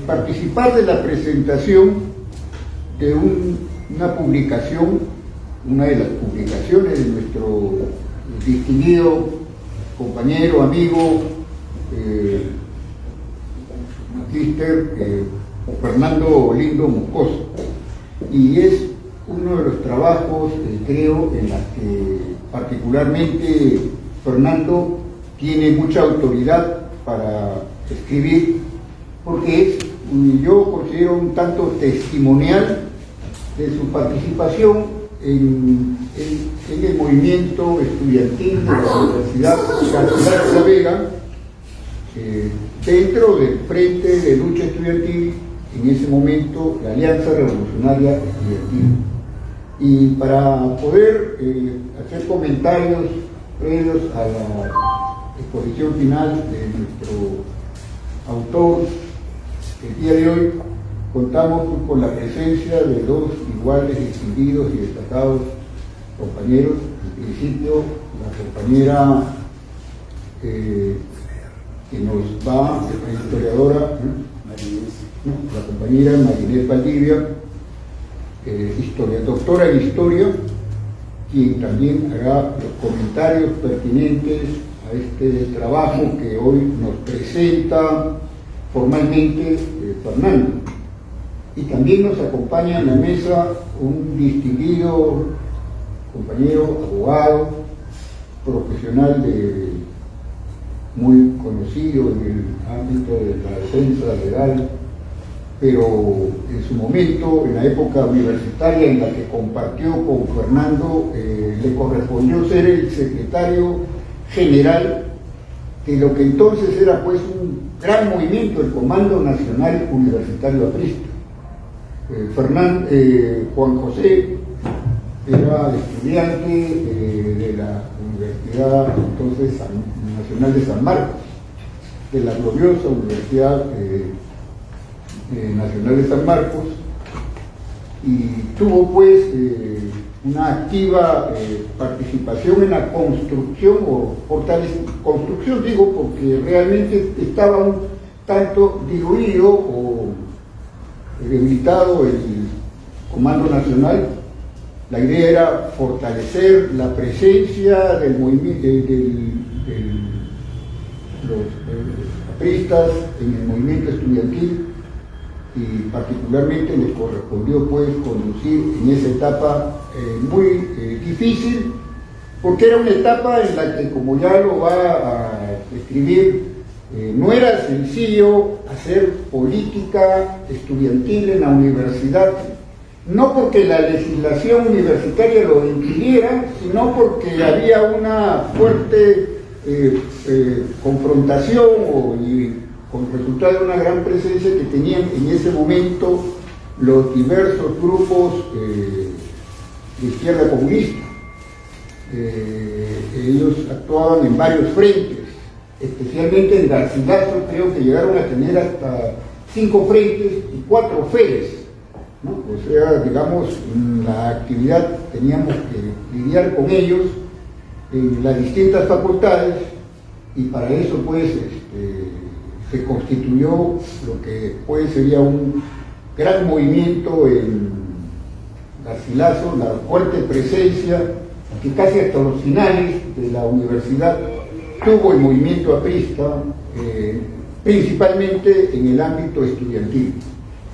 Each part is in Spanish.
Participar de la presentación de una publicación, una de las publicaciones de nuestro distinguido compañero, amigo, magíster Fernando Lindo Moscoso, y es uno de los trabajos, creo, en los que particularmente Fernando tiene mucha autoridad para escribir, porque es, yo considero, un tanto testimonial de su participación en el movimiento estudiantil de la Universidad de La Vega, dentro del Frente de Lucha Estudiantil, en ese momento la Alianza Revolucionaria Estudiantil. Y para poder hacer comentarios previos a la exposición final de nuestro autor, el día de hoy contamos con la presencia de dos iguales, distinguidos y destacados compañeros. En principio, la compañera que nos va, la historiadora, la compañera Marinés Valdivia, doctora en historia, quien también hará los comentarios pertinentes a este trabajo que hoy nos presenta formalmente Fernando. Y también nos acompaña en la mesa un distinguido compañero, abogado, profesional muy conocido en el ámbito de la defensa legal, pero en su momento, en la época universitaria en la que compartió con Fernando, le correspondió ser el secretario general de lo que entonces era pues un gran movimiento, el Comando Nacional Universitario Aprista. Juan José era estudiante de la Universidad entonces Nacional de San Marcos, de la gloriosa Universidad Nacional de San Marcos, y tuvo pues una activa participación en la construcción, construcción digo porque realmente estaba un tanto diluido o debilitado el Comando Nacional. La idea era fortalecer la presencia del movimiento de los apristas en el movimiento estudiantil, y particularmente le correspondió pues conducir en esa etapa muy difícil, porque era una etapa en la que, como ya lo va a escribir, no era sencillo hacer política estudiantil en la universidad, no porque la legislación universitaria lo impidiera, sino porque había una fuerte confrontación con resultado de una gran presencia que tenían en ese momento los diversos grupos de izquierda comunista. Ellos actuaban en varios frentes, especialmente en Garcilaso. Creo que llegaron a tener hasta 5 frentes y 4 FERES, ¿no? O sea, digamos, en la actividad teníamos que lidiar con ellos en las distintas facultades, y para eso pues se constituyó lo que pues sería un gran movimiento en Garcilaso, la fuerte presencia que casi hasta los finales de la universidad tuvo el movimiento aprista, principalmente en el ámbito estudiantil.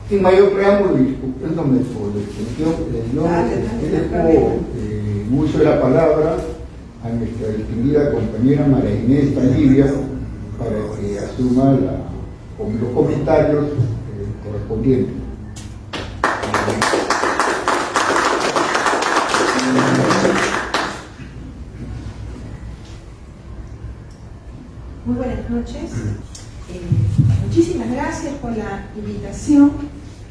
Sin mayor preámbulo, y disculpándome por la extensión, dejo en uso de la palabra a nuestra distinguida compañera María Inés Valdivia para que asuma los comentarios correspondientes. Muy buenas noches. Muchísimas gracias por la invitación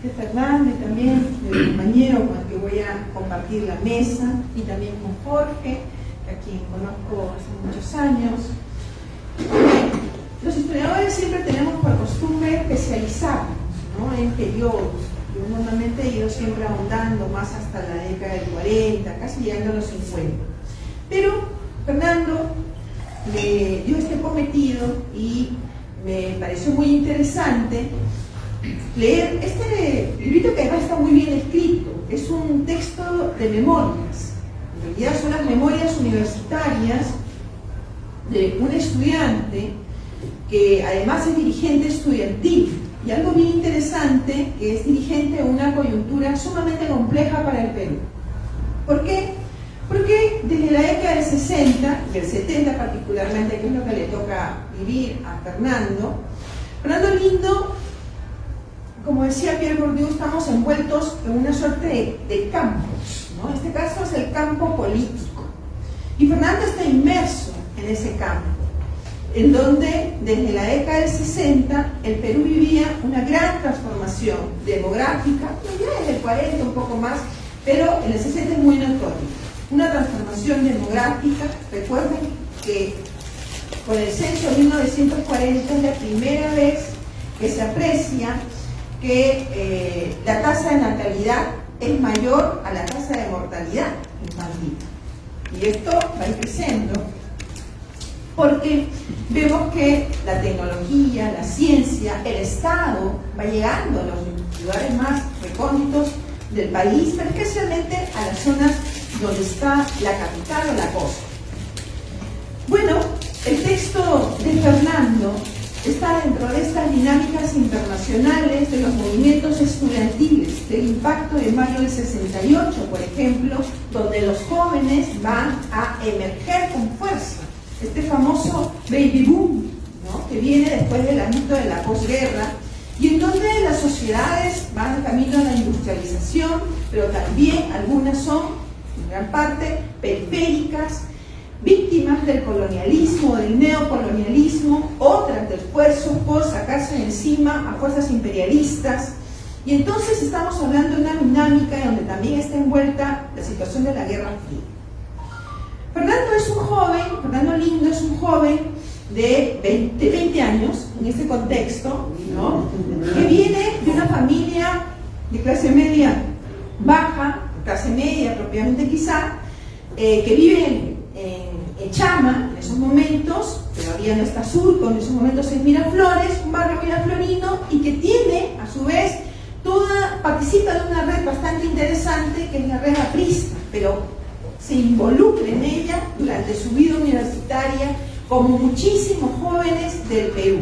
de Fernando y también del compañero con el que voy a compartir la mesa, y también con Jorge, a quien conozco hace muchos años. Los historiadores siempre tenemos por costumbre especializarnos, ¿no?, en periodos. Yo normalmente he ido siempre ahondando más hasta la década del 40, casi llegando a los 50. Pero Fernando me dio este cometido y me pareció muy interesante leer este librito que además está muy bien escrito. Es un texto de memorias. En realidad son las memorias universitarias de un estudiante que además es dirigente estudiantil. Y algo bien interesante, que es dirigente de una coyuntura sumamente compleja para el Perú. ¿Por qué? Porque desde la década del 60, y el 70 particularmente, que es lo que le toca vivir a Fernando Lindo, como decía Pierre Bourdieu, estamos envueltos en una suerte de campos, ¿no? En este caso es el campo político. Y Fernando está inmerso en ese campo, en donde desde la década del 60 el Perú vivía una gran transformación demográfica, ya desde el 40 un poco más, pero en el 60 es muy notorio. Una transformación demográfica. Recuerden que con el censo de 1940 es la primera vez que se aprecia que la tasa de natalidad es mayor a la tasa de mortalidad infantil. Y esto va a ir creciendo porque vemos que la tecnología, la ciencia, el Estado va llegando a los lugares más recónditos del país, pero especialmente a las zonas donde está la capital o la costa. Bueno, el texto de Fernando está dentro de estas dinámicas internacionales de los movimientos estudiantiles, del impacto de mayo del 68, por ejemplo, donde los jóvenes van a emerger con fuerza. Este famoso baby boom, ¿no?, que viene después del ámbito de la posguerra, y en donde las sociedades van camino a la industrialización, pero también algunas son, en gran parte, periféricas, víctimas del colonialismo, del neocolonialismo, otras de esfuerzos por sacarse de encima a fuerzas imperialistas. Y entonces estamos hablando de una dinámica en donde también está envuelta la situación de la Guerra Fría. Fernando Lindo es un joven de 20 años, en este contexto, ¿no?, que viene de una familia de clase media baja, clase media propiamente quizá, que vive en Chama en esos momentos, todavía no está Surco, en esos momentos es Miraflores, un barrio miraflorino, y que tiene a su vez participa de una red bastante interesante que es la red aprista, pero se involucra en ella durante su vida universitaria como muchísimos jóvenes del Perú.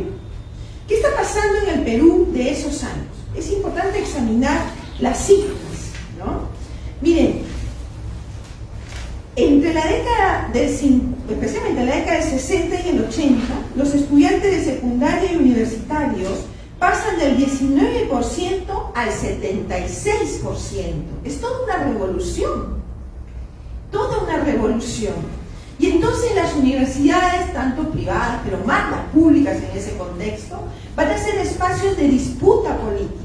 ¿Qué está pasando en el Perú de esos años? Es importante examinar las cifras, ¿no? Miren, entre la década especialmente en la década del 60 y el 80, los estudiantes de secundaria y universitarios pasan del 19% al 76%. Es toda una revolución. Toda una revolución. Y entonces las universidades, tanto privadas, pero más las públicas en ese contexto, van a ser espacios de disputa política.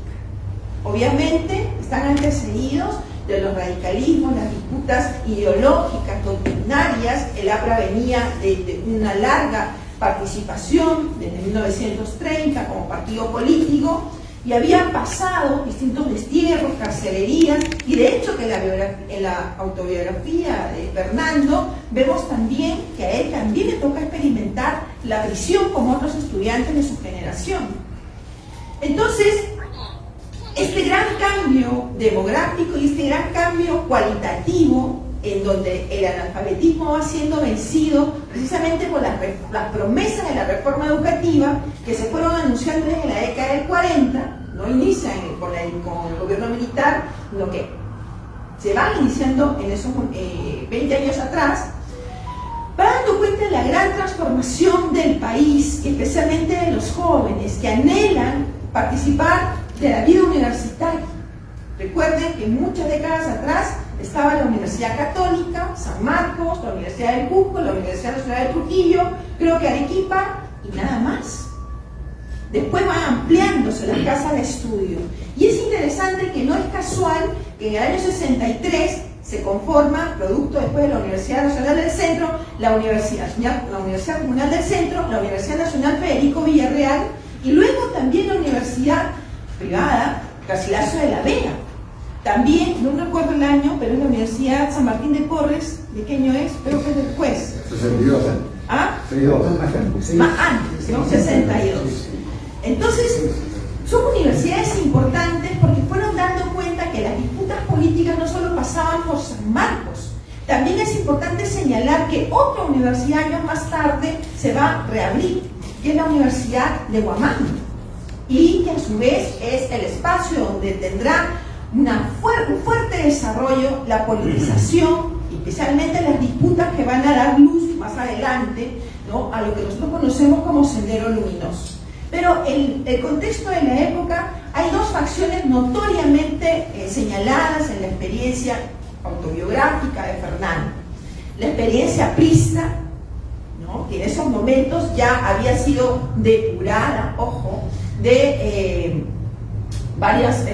Obviamente están antecedidos de los radicalismos, las disputas ideológicas, doctrinarias. El APRA venía de una larga participación desde 1930 como partido político, y habían pasado distintos destierros, carcelerías, y de hecho que en la autobiografía de Fernando vemos también que a él también le toca experimentar la prisión como otros estudiantes de su generación. Entonces, este gran cambio demográfico y este gran cambio cualitativo, en donde el analfabetismo va siendo vencido precisamente por las promesas de la reforma educativa que se fueron anunciando desde la década del 40, no inician con el gobierno militar, sino que se van iniciando en esos 20 años atrás, va dando cuenta de la gran transformación del país, y especialmente de los jóvenes que anhelan participar de la vida universitaria. Recuerden que muchas décadas atrás estaba la Universidad Católica, San Marcos, la Universidad del Cusco, la Universidad Nacional de Trujillo, creo que Arequipa, y nada más. Después van ampliándose las casas de estudio. Y es interesante que no es casual que en el año 63 se conforma, producto después de la Universidad Nacional del Centro, la Universidad Comunal del Centro, la Universidad Nacional Federico Villarreal, y luego también la Universidad privada Garcilaso de la Vega. También, no recuerdo el año, pero es la Universidad San Martín de Porres. ¿De qué año es? Creo que es después. 62. ¿Ah? 62. Más antes, ¿no? 62. Entonces, son universidades importantes También es importante señalar que otra universidad años más tarde se va a reabrir, que es la Universidad de Huamanga, y que a su vez es el espacio donde tendrá un fuerte desarrollo la politización, especialmente las disputas que van a dar luz más adelante, ¿no?, a lo que nosotros conocemos como Sendero Luminoso. Pero en el contexto de la época hay dos facciones notoriamente señaladas en la experiencia autobiográfica de Fernando. La experiencia aprista, ¿no?, que en esos momentos ya había sido depurada, ojo, de varias,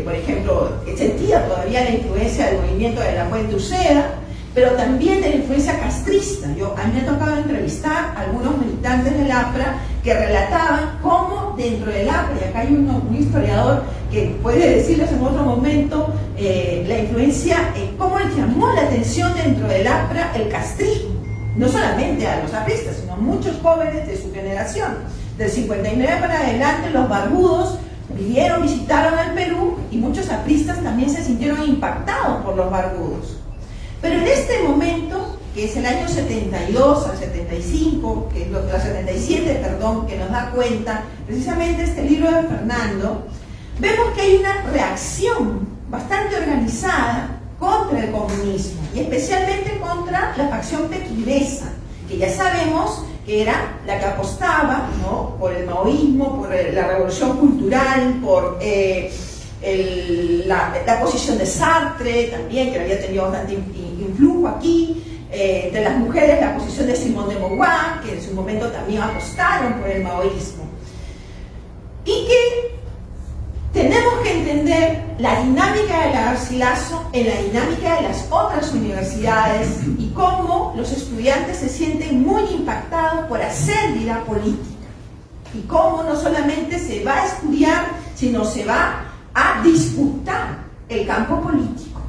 por ejemplo, sentía todavía la influencia del movimiento de la Fuente Uceda, pero también de la influencia castrista. A mí me ha tocado entrevistar a algunos militantes del APRA que relataban cómo dentro del APRA, y acá hay un historiador que puede decirles en otro momento la influencia, cómo les llamó la atención dentro del APRA el castrismo, no solamente a los apristas, sino a muchos jóvenes de su generación. Del 59 para adelante, los barbudos visitaron al Perú, y muchos apristas también se sintieron impactados por los barbudos. Pero en este momento, que es el año 72 al 75, que es la 77, perdón, que nos da cuenta precisamente este libro de Fernando, vemos que hay una reacción bastante organizada contra el comunismo, y especialmente contra la facción pequinesa, que ya sabemos que era la que apostaba, ¿no?, por el maoísmo, por la revolución cultural, por la posición de Sartre también, que había tenido bastante influjo aquí, de las mujeres la posición de Simone de Beauvoir, que en su momento también apostaron por el maoísmo. Y que tenemos que entender la dinámica de la Garcilaso en la dinámica de las otras universidades, y cómo los estudiantes se sienten muy impactados por hacer vida política, y cómo no solamente se va a estudiar, sino se va a disputar el campo político.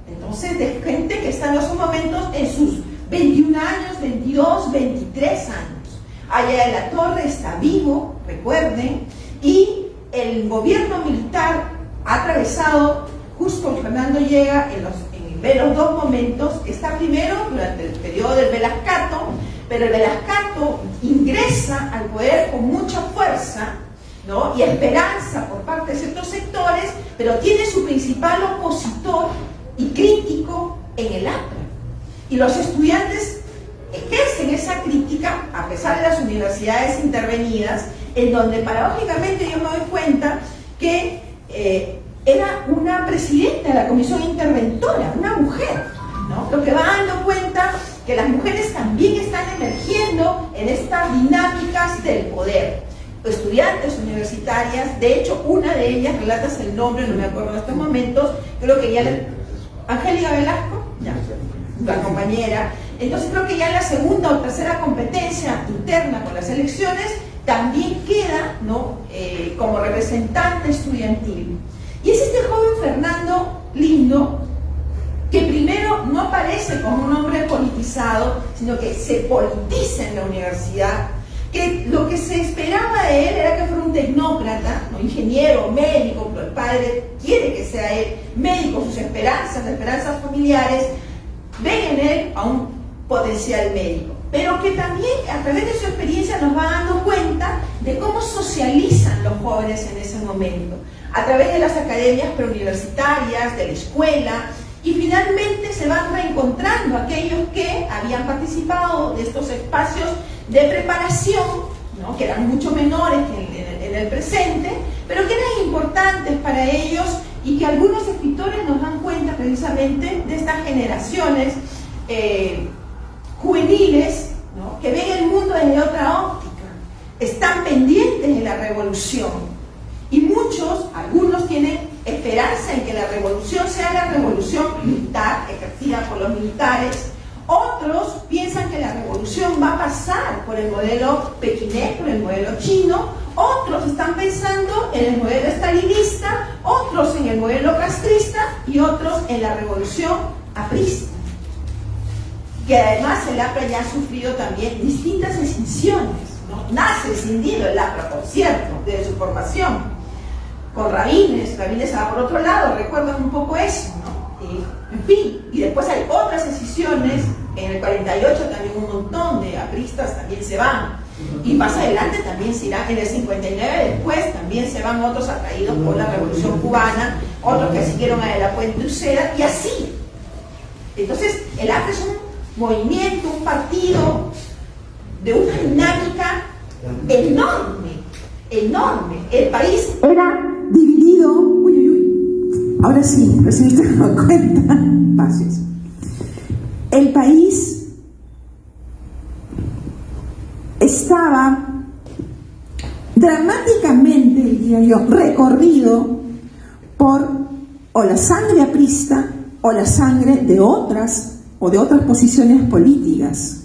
Entonces, de gente que está en esos momentos en sus 21 años, 22, 23 años. Aya de la Torre está vivo, recuerden, y el gobierno militar ha atravesado, justo cuando Fernando llega, ve los dos momentos. Está primero durante el periodo del Velascato, pero el Velascato ingresa al poder con mucha fuerza, ¿no?, y esperanza por parte de ciertos sectores, pero tiene su principal opositor y crítico en el APRA. Y los estudiantes ejercen esa crítica a pesar de las universidades intervenidas, en donde paradójicamente yo me doy cuenta que era una presidenta de la comisión interventora, una mujer, ¿no?, lo que va dando cuenta que las mujeres también están emergiendo en estas dinámicas del poder. Estudiantes universitarias, de hecho una de ellas, relatas el nombre, no me acuerdo en estos momentos, creo que ya Angélica Velasco, ya, la compañera. Entonces creo que ya en la segunda o tercera competencia interna con las elecciones también queda, ¿no?, como representante estudiantil. Y es este joven Fernando Lindo, que primero no aparece como un hombre politizado, sino que se politiza en la universidad, que lo que se esperaba de él era que fuera un tecnócrata, ¿no?, ingeniero, médico, pero el padre quiere que sea él médico, sus esperanzas, las esperanzas familiares, ven en él a un potencial médico, pero que también a través de su experiencia nos va dando cuenta de cómo socializan los jóvenes en ese momento, a través de las academias preuniversitarias, de la escuela, y finalmente se van reencontrando aquellos que habían participado de estos espacios de preparación, ¿no?, que eran mucho menores que en el presente, pero que eran importantes para ellos, y que algunos escritores nos dan cuenta precisamente de estas generaciones juveniles, ¿no?, que ven el mundo desde otra óptica, están pendientes de la revolución, y muchos, algunos tienen esperanza en que la revolución sea la revolución militar, ejercida por los militares. Otros piensan que la revolución va a pasar por el modelo pequinés, por el modelo chino. Otros están pensando en el modelo stalinista, otros en el modelo castrista, y otros en la revolución aprista, que además el APRA ya ha sufrido también distintas escisiones, ¿no? Nace escindido el APRA, por cierto, de su formación, con Rabines va por otro lado, recuerdan un poco eso, ¿no? en fin, y después hay otras decisiones. En el 48 también un montón de apristas también se van, y más adelante también se irán. En el 59 después también se van otros atraídos por la Revolución Cubana, otros que siguieron a De la Puente Uceda, y así. Entonces el APRA es un movimiento, un partido de una dinámica enorme, enorme. El país era dividido, ahora sí, recién se me doy cuenta, pases. El país estaba dramáticamente, diría yo, recorrido por o la sangre aprista o la sangre de otras posiciones políticas.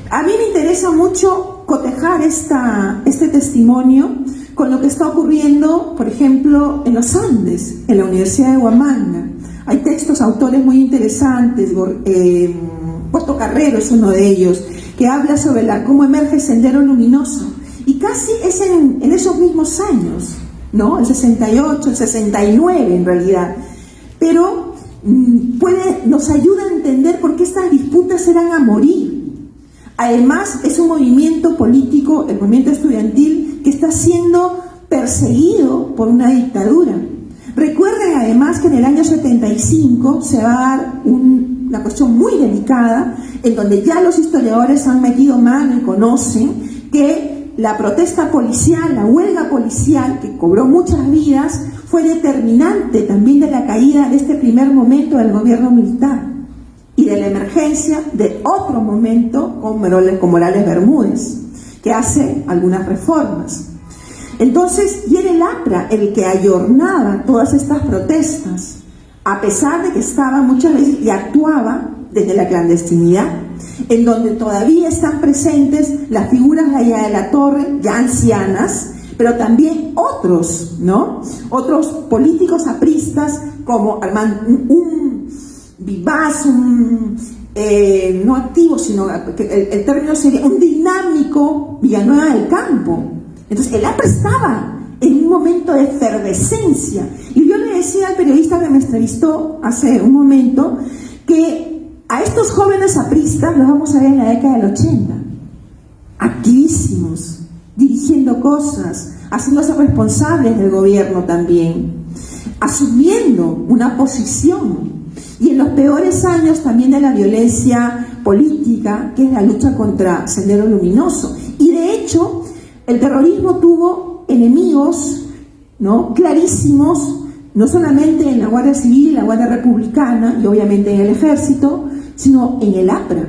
A mí me interesa mucho cotejar este testimonio con lo que está ocurriendo, por ejemplo, en los Andes, en la Universidad de Huamanga. Hay textos, autores muy interesantes, Puerto Carrero es uno de ellos, que habla sobre cómo emerge Sendero Luminoso, y casi es en esos mismos años, ¿no? El 68, el 69 en realidad, pero nos ayuda a entender por qué estas disputas eran a morir. Además, es un movimiento político, el movimiento estudiantil, que está siendo perseguido por una dictadura. Recuerden además que en el año 75 se va a dar una cuestión muy delicada, en donde ya los historiadores han metido mano y conocen que la protesta policial, la huelga policial, que cobró muchas vidas, fue determinante también de la caída de este primer momento del gobierno militar y de la emergencia de otro momento con Morales Bermúdez, que hace algunas reformas. Entonces, y era el APRA el que ayornaba todas estas protestas, a pesar de que estaba muchas veces y actuaba desde la clandestinidad, en donde todavía están presentes las figuras de allá de la Torre, ya ancianas, pero también otros, ¿no? Otros políticos apristas como un vivaz, no activo, sino el término sería un dinámico Villanueva del Campo. Entonces el APRA estaba en un momento de efervescencia, y yo le decía al periodista que me entrevistó hace un momento que a estos jóvenes apristas los vamos a ver en la década del 80, activísimos, dirigiendo cosas, haciéndose responsables del gobierno también, asumiendo una posición, y en los peores años también de la violencia política, que es la lucha contra Sendero Luminoso. Y de hecho, el terrorismo tuvo enemigos, ¿no?, clarísimos, no solamente en la Guardia Civil y la Guardia Republicana, y obviamente en el Ejército, sino en el APRA.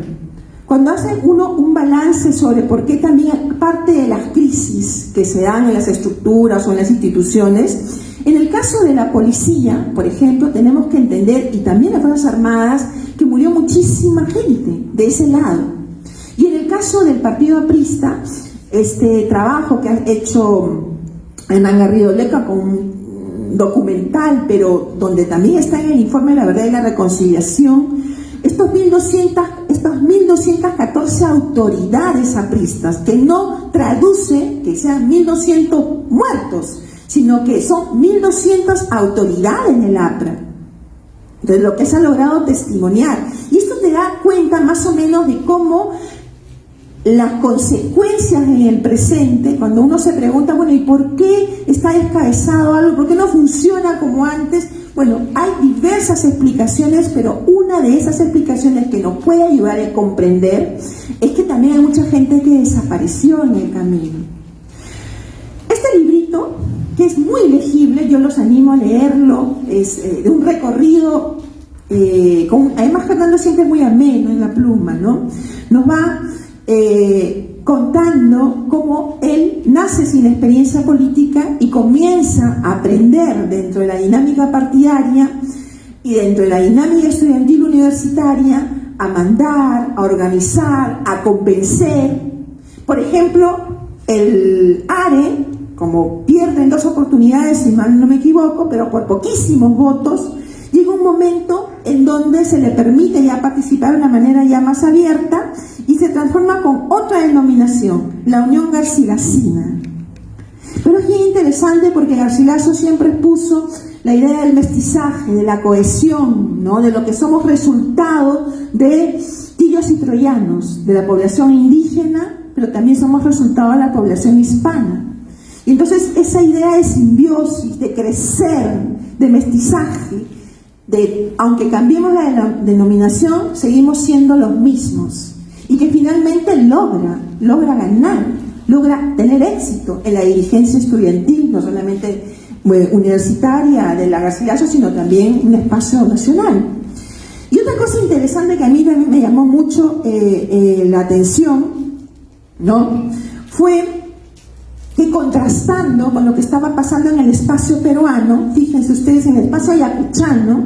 Cuando hace uno un balance sobre por qué también parte de las crisis que se dan en las estructuras o en las instituciones, en el caso de la policía, por ejemplo, tenemos que entender, y también las Fuerzas Armadas, que murió muchísima gente de ese lado. Y en el caso del partido aprista, este trabajo que ha hecho Hernán Garrido Leca con un documental, pero donde también está en el informe de la verdad y la reconciliación, estos 1.214 autoridades apristas, que no traduce que sean 1.200 muertos, sino que son 1.200 autoridades en el APRA, de lo que se ha logrado testimoniar. Y esto te da cuenta más o menos de cómo las consecuencias en el presente, cuando uno se pregunta, bueno, ¿y por qué está descabezado algo? ¿Por qué no funciona como antes? Bueno, hay diversas explicaciones, pero una de esas explicaciones que nos puede ayudar a comprender es que también hay mucha gente que desapareció en el camino. Este librito, que es muy legible, yo los animo a leerlo, es de un recorrido, además Fernando siempre es muy ameno en la pluma, ¿no? Nos va contando cómo él nace sin experiencia política y comienza a aprender dentro de la dinámica partidaria y dentro de la dinámica estudiantil universitaria a mandar, a organizar, a convencer. Por ejemplo, el ARE, como pierden 2 oportunidades, si mal no me equivoco, pero por poquísimos votos, llega un momento en donde se le permite ya participar de una manera ya más abierta y se transforma con otra denominación, la Unión Garcilasina. Pero es bien interesante porque Garcilaso siempre puso la idea del mestizaje, de la cohesión, ¿no? De lo que somos resultado de tiros y troyanos, de la población indígena, pero también somos resultado de la población hispana. Y entonces esa idea de simbiosis, de crecer, de mestizaje, aunque cambiemos la denominación, seguimos siendo los mismos. Y que finalmente logra ganar, logra tener éxito en la dirigencia estudiantil, no solamente universitaria de la Garcilaso, sino también un espacio nacional. Y otra cosa interesante que a mí también me llamó mucho la atención, ¿no?, fue que, contrastando con lo que estaba pasando en el espacio peruano, fíjense ustedes, en el espacio ayacuchano,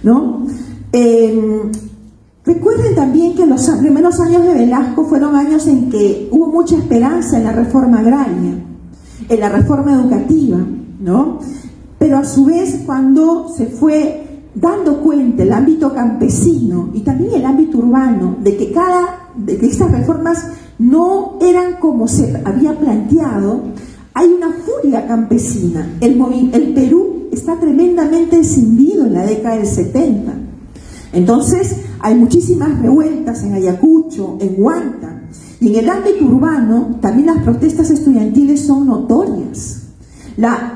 ¿no?, recuerden también que los primeros años de Velasco fueron años en que hubo mucha esperanza en la reforma agraria, en la reforma educativa, ¿no? Pero a su vez, cuando se fue dando cuenta el ámbito campesino y también el ámbito urbano de que estas reformas no eran como se había planteado, hay una furia campesina. El Perú está tremendamente escindido en la década del 70. Entonces hay muchísimas revueltas en Ayacucho, en Huanta, y en el ámbito urbano también las protestas estudiantiles son notorias. La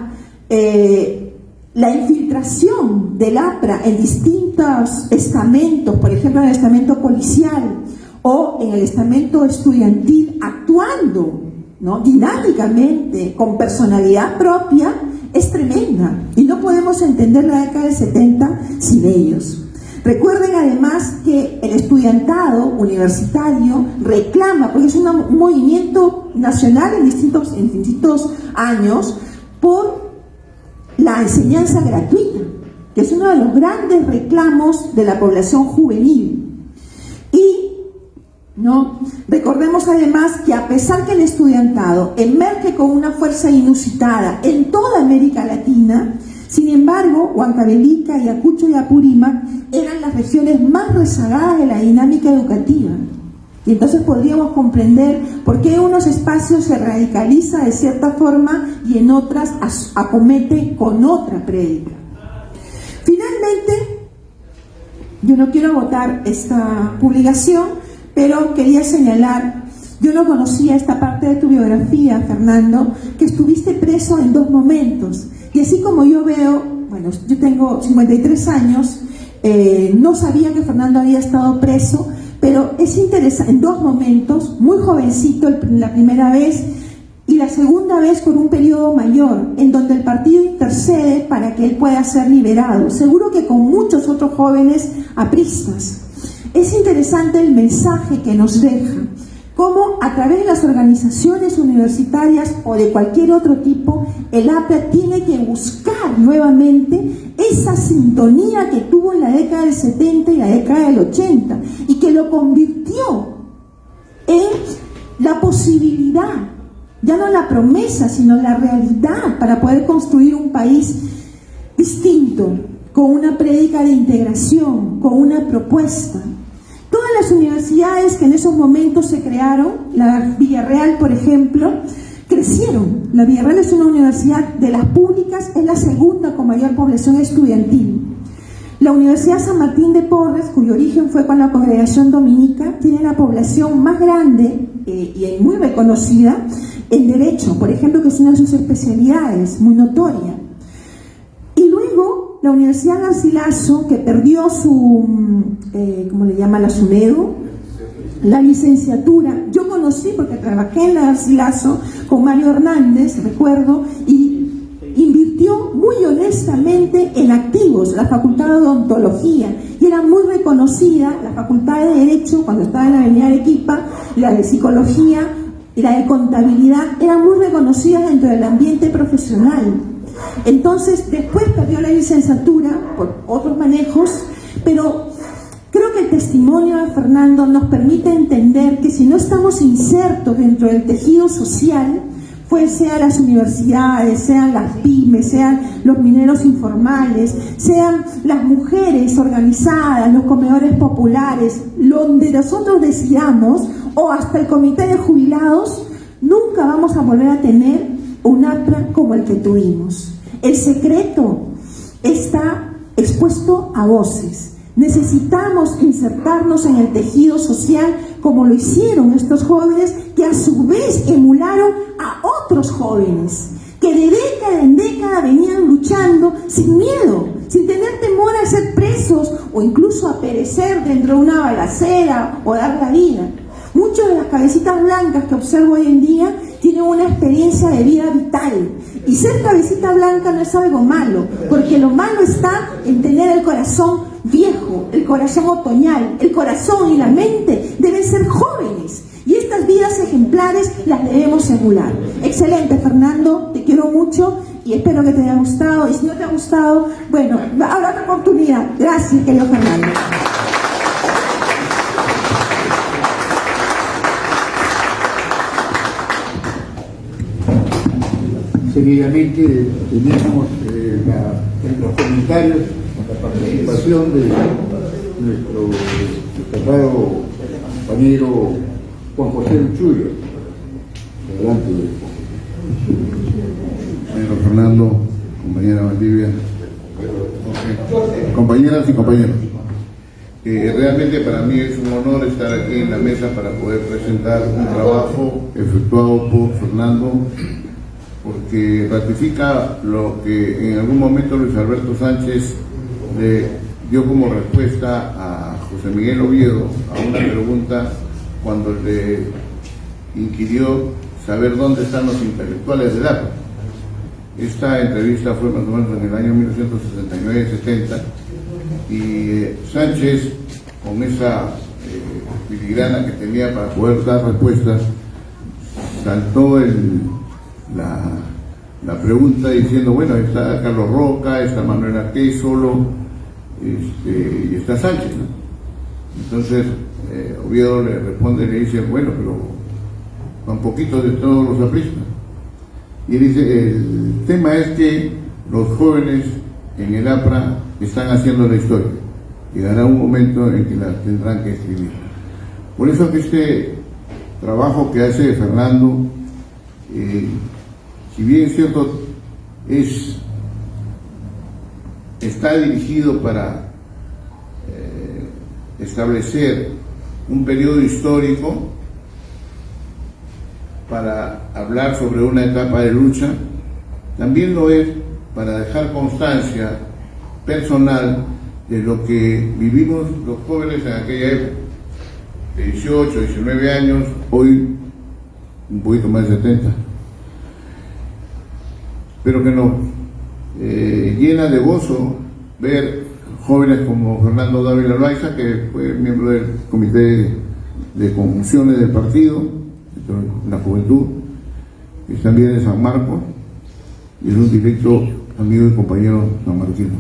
infiltración del APRA en distintos estamentos, por ejemplo en el estamento policial o en el estamento estudiantil, actuando, ¿no?, dinámicamente, con personalidad propia, es tremenda, y no podemos entender la década del 70 sin ellos. Recuerden además que el estudiantado universitario reclama, porque es un movimiento nacional en distintos años, por la enseñanza gratuita, que es uno de los grandes reclamos de la población juvenil. Y ¿no?, recordemos además que, a pesar que el estudiantado emerge con una fuerza inusitada en toda América Latina, sin embargo, Huancavelica, Ayacucho y Apurímac eran las regiones más rezagadas de la dinámica educativa. Y entonces podríamos comprender por qué en unos espacios se radicaliza de cierta forma y en otras acomete con otra prédica. Finalmente, yo no quiero agotar esta publicación, pero quería señalar, yo no conocía esta parte de tu biografía, Fernando, que estuviste preso en 2 momentos. Y así como yo veo, bueno, yo tengo 53 años, no sabía que Fernando había estado preso, pero es interesante, en 2 momentos, muy jovencito la primera vez, y la segunda vez con un periodo mayor, en donde el partido intercede para que él pueda ser liberado, seguro que con muchos otros jóvenes apristas. Es interesante el mensaje que nos deja, cómo a través de las organizaciones universitarias o de cualquier otro tipo, el APRA tiene que buscar nuevamente esa sintonía que tuvo en la década del 70 y la década del 80, y que lo convirtió en la posibilidad, ya no la promesa, sino la realidad, para poder construir un país distinto, con una prédica de integración, con una propuesta. Todas las universidades que en esos momentos se crearon, la Villarreal, por ejemplo, crecieron. La Villarreal es una universidad de las públicas, es la segunda con mayor población estudiantil. La Universidad San Martín de Porres, cuyo origen fue con la Congregación Dominica, tiene la población más grande y muy reconocida en Derecho, por ejemplo, que es una de sus especialidades, muy notoria. Y luego, la Universidad Garcilaso, que perdió su, ¿cómo le llama? La SUNEDU, la licenciatura. Yo conocí, porque trabajé en la Garcilaso con Mario Hernández, recuerdo, y invirtió muy honestamente en activos, la Facultad de Odontología, y era muy reconocida la Facultad de Derecho, cuando estaba en la Avenida Arequipa, la de Psicología y la de Contabilidad, eran muy reconocidas dentro del ambiente profesional. Entonces, después perdió la licenciatura por otros manejos, pero creo que el testimonio de Fernando nos permite entender que si no estamos insertos dentro del tejido social, sean las universidades, sean las pymes, sean los mineros informales, sean las mujeres organizadas, los comedores populares, donde nosotros decidamos, o hasta el comité de jubilados, nunca vamos a volver a tener un APRA como el que tuvimos. El secreto está expuesto a voces. Necesitamos insertarnos en el tejido social como lo hicieron estos jóvenes, que a su vez emularon a otros jóvenes que de década en década venían luchando sin miedo, sin tener temor a ser presos o incluso a perecer dentro de una balacera o dar la vida. Muchas de las cabecitas blancas que observo hoy en día tienen una experiencia de vida vital. Y ser cabecita blanca no es algo malo, porque lo malo está en tener el corazón viejo, el corazón otoñal. El corazón y la mente deben ser jóvenes. Y estas vidas ejemplares las debemos emular. Excelente, Fernando, te quiero mucho y espero que te haya gustado. Y si no te ha gustado, bueno, habrá otra oportunidad. Gracias, querido Fernando. Seguidamente tenemos en los comentarios la participación de nuestro destacado compañero Juan José Uchullo. Adelante. Compañero Fernando, compañera Valdivia, compañeras y compañeros. Realmente para mí es un honor estar aquí en la mesa para poder presentar un trabajo efectuado por Fernando, porque ratifica lo que en algún momento Luis Alberto Sánchez le dio como respuesta a José Miguel Oviedo a una pregunta cuando le inquirió saber dónde están los intelectuales del APRA. Esta entrevista fue más o menos en el año 1969-70 y Sánchez, con esa filigrana que tenía para poder dar respuestas, saltó la pregunta diciendo, bueno, está Carlos Roca, está Manuel Arqué solo, y está Sánchez, ¿no? Entonces Oviedo le responde y le dice, bueno, pero van poquitos de todos los apristas. Y él dice, el tema es que los jóvenes en el APRA están haciendo la historia. Llegará un momento en que la tendrán que escribir. Por eso que este trabajo que hace Fernando, si bien es cierto, está dirigido para establecer un periodo histórico, para hablar sobre una etapa de lucha, también lo es para dejar constancia personal de lo que vivimos los jóvenes en aquella época, de 18, 19 años, hoy un poquito más de 70. Pero que nos llena de gozo ver jóvenes como Fernando Dávila Loaiza, que fue miembro del comité de conjunciones del partido, la juventud, que también de San Marcos, y es un directo amigo y compañero sanmarquino.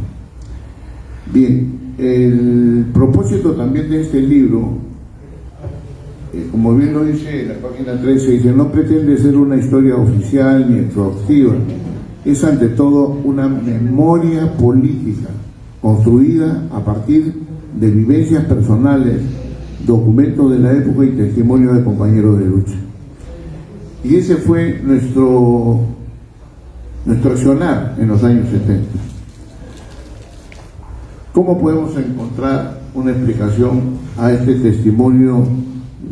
Bien, el propósito también de este libro, como bien lo dice en la página 13, dice, no pretende ser una historia oficial ni exhaustiva, es ante todo una memoria política construida a partir de vivencias personales, documentos de la época y testimonio de compañeros de lucha. Y ese fue nuestro accionar en los años 70. ¿Cómo podemos encontrar una explicación a este testimonio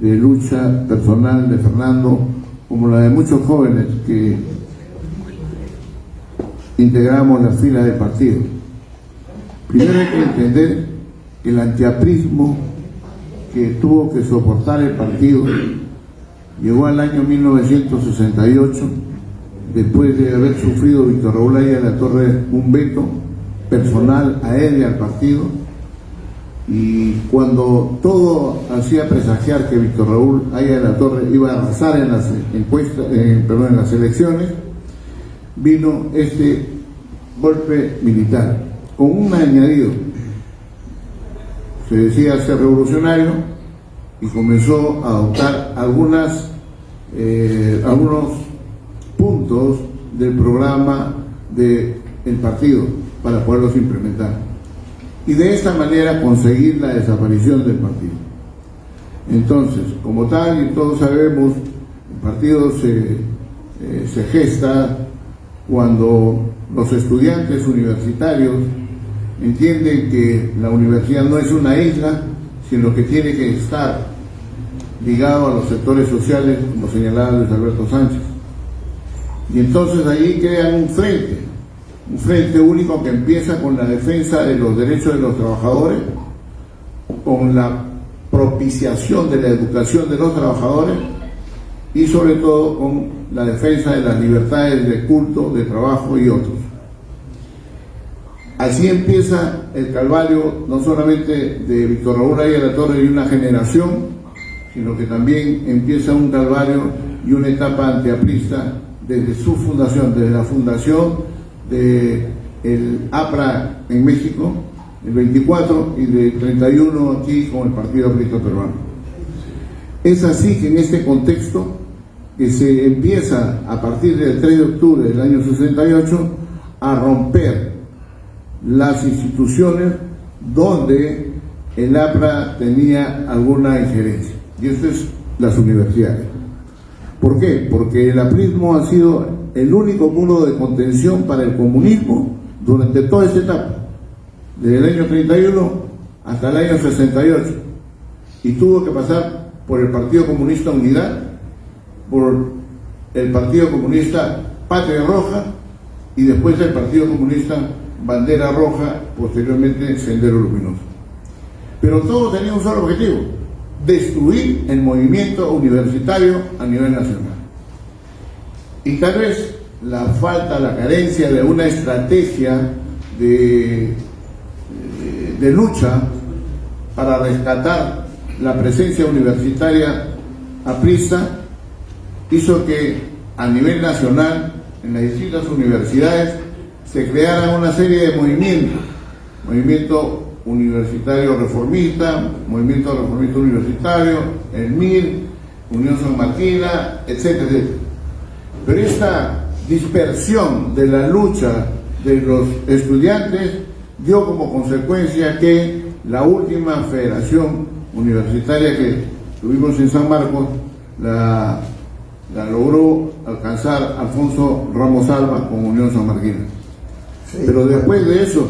de lucha personal de Fernando, como la de muchos jóvenes que integramos las filas del partido? Primero hay que entender el antiaprismo que tuvo que soportar el partido. Llegó al año 1968, después de haber sufrido Víctor Raúl Aya de la Torre un veto personal a él y al partido, y cuando todo hacía presagiar que Víctor Raúl Aya de la Torre iba a arrasar en las en las elecciones, vino este golpe militar con un añadido. Se decía ser revolucionario y comenzó a adoptar algunos puntos del programa del partido para poderlos implementar y de esta manera conseguir la desaparición del partido. Entonces, como tal, y todos sabemos, el partido se gesta cuando los estudiantes universitarios entienden que la universidad no es una isla, sino que tiene que estar ligado a los sectores sociales, como señalaba Luis Alberto Sánchez. Y entonces allí crean un frente único que empieza con la defensa de los derechos de los trabajadores, con la propiciación de la educación de los trabajadores y sobre todo con la defensa de las libertades de culto, de trabajo y otros. Así empieza el calvario no solamente de Víctor Raúl Ayala-Torres y una generación, sino que también empieza un calvario y una etapa antiaprista desde su fundación, desde la fundación del APRA en México, el 24, y del 31 aquí con el Partido Aprista Peruano. Es así que en este contexto que se empieza a partir del 3 de octubre del año 68 a romper las instituciones donde el APRA tenía alguna injerencia, y esto es las universidades. ¿Por qué? Porque el aprismo ha sido el único muro de contención para el comunismo durante toda esta etapa, desde el año 31 hasta el año 68, y tuvo que pasar por el Partido Comunista Unidad, por el Partido Comunista Patria Roja y después el Partido Comunista Bandera Roja, posteriormente Sendero Luminoso. Pero todo tenía un solo objetivo: destruir el movimiento universitario a nivel nacional. Y tal vez la falta, la carencia de una estrategia de lucha para rescatar la presencia universitaria aprista hizo que a nivel nacional, en las distintas universidades, se crearan una serie de movimientos: movimiento universitario reformista, movimiento reformista universitario, el MIR, Unión San Marquina, etcétera, etcétera. Pero esta dispersión de la lucha de los estudiantes dio como consecuencia que la última federación universitaria que tuvimos en San Marcos la logró alcanzar Alfonso Ramos Alba con Unión San Marquina. Sí. Pero después de eso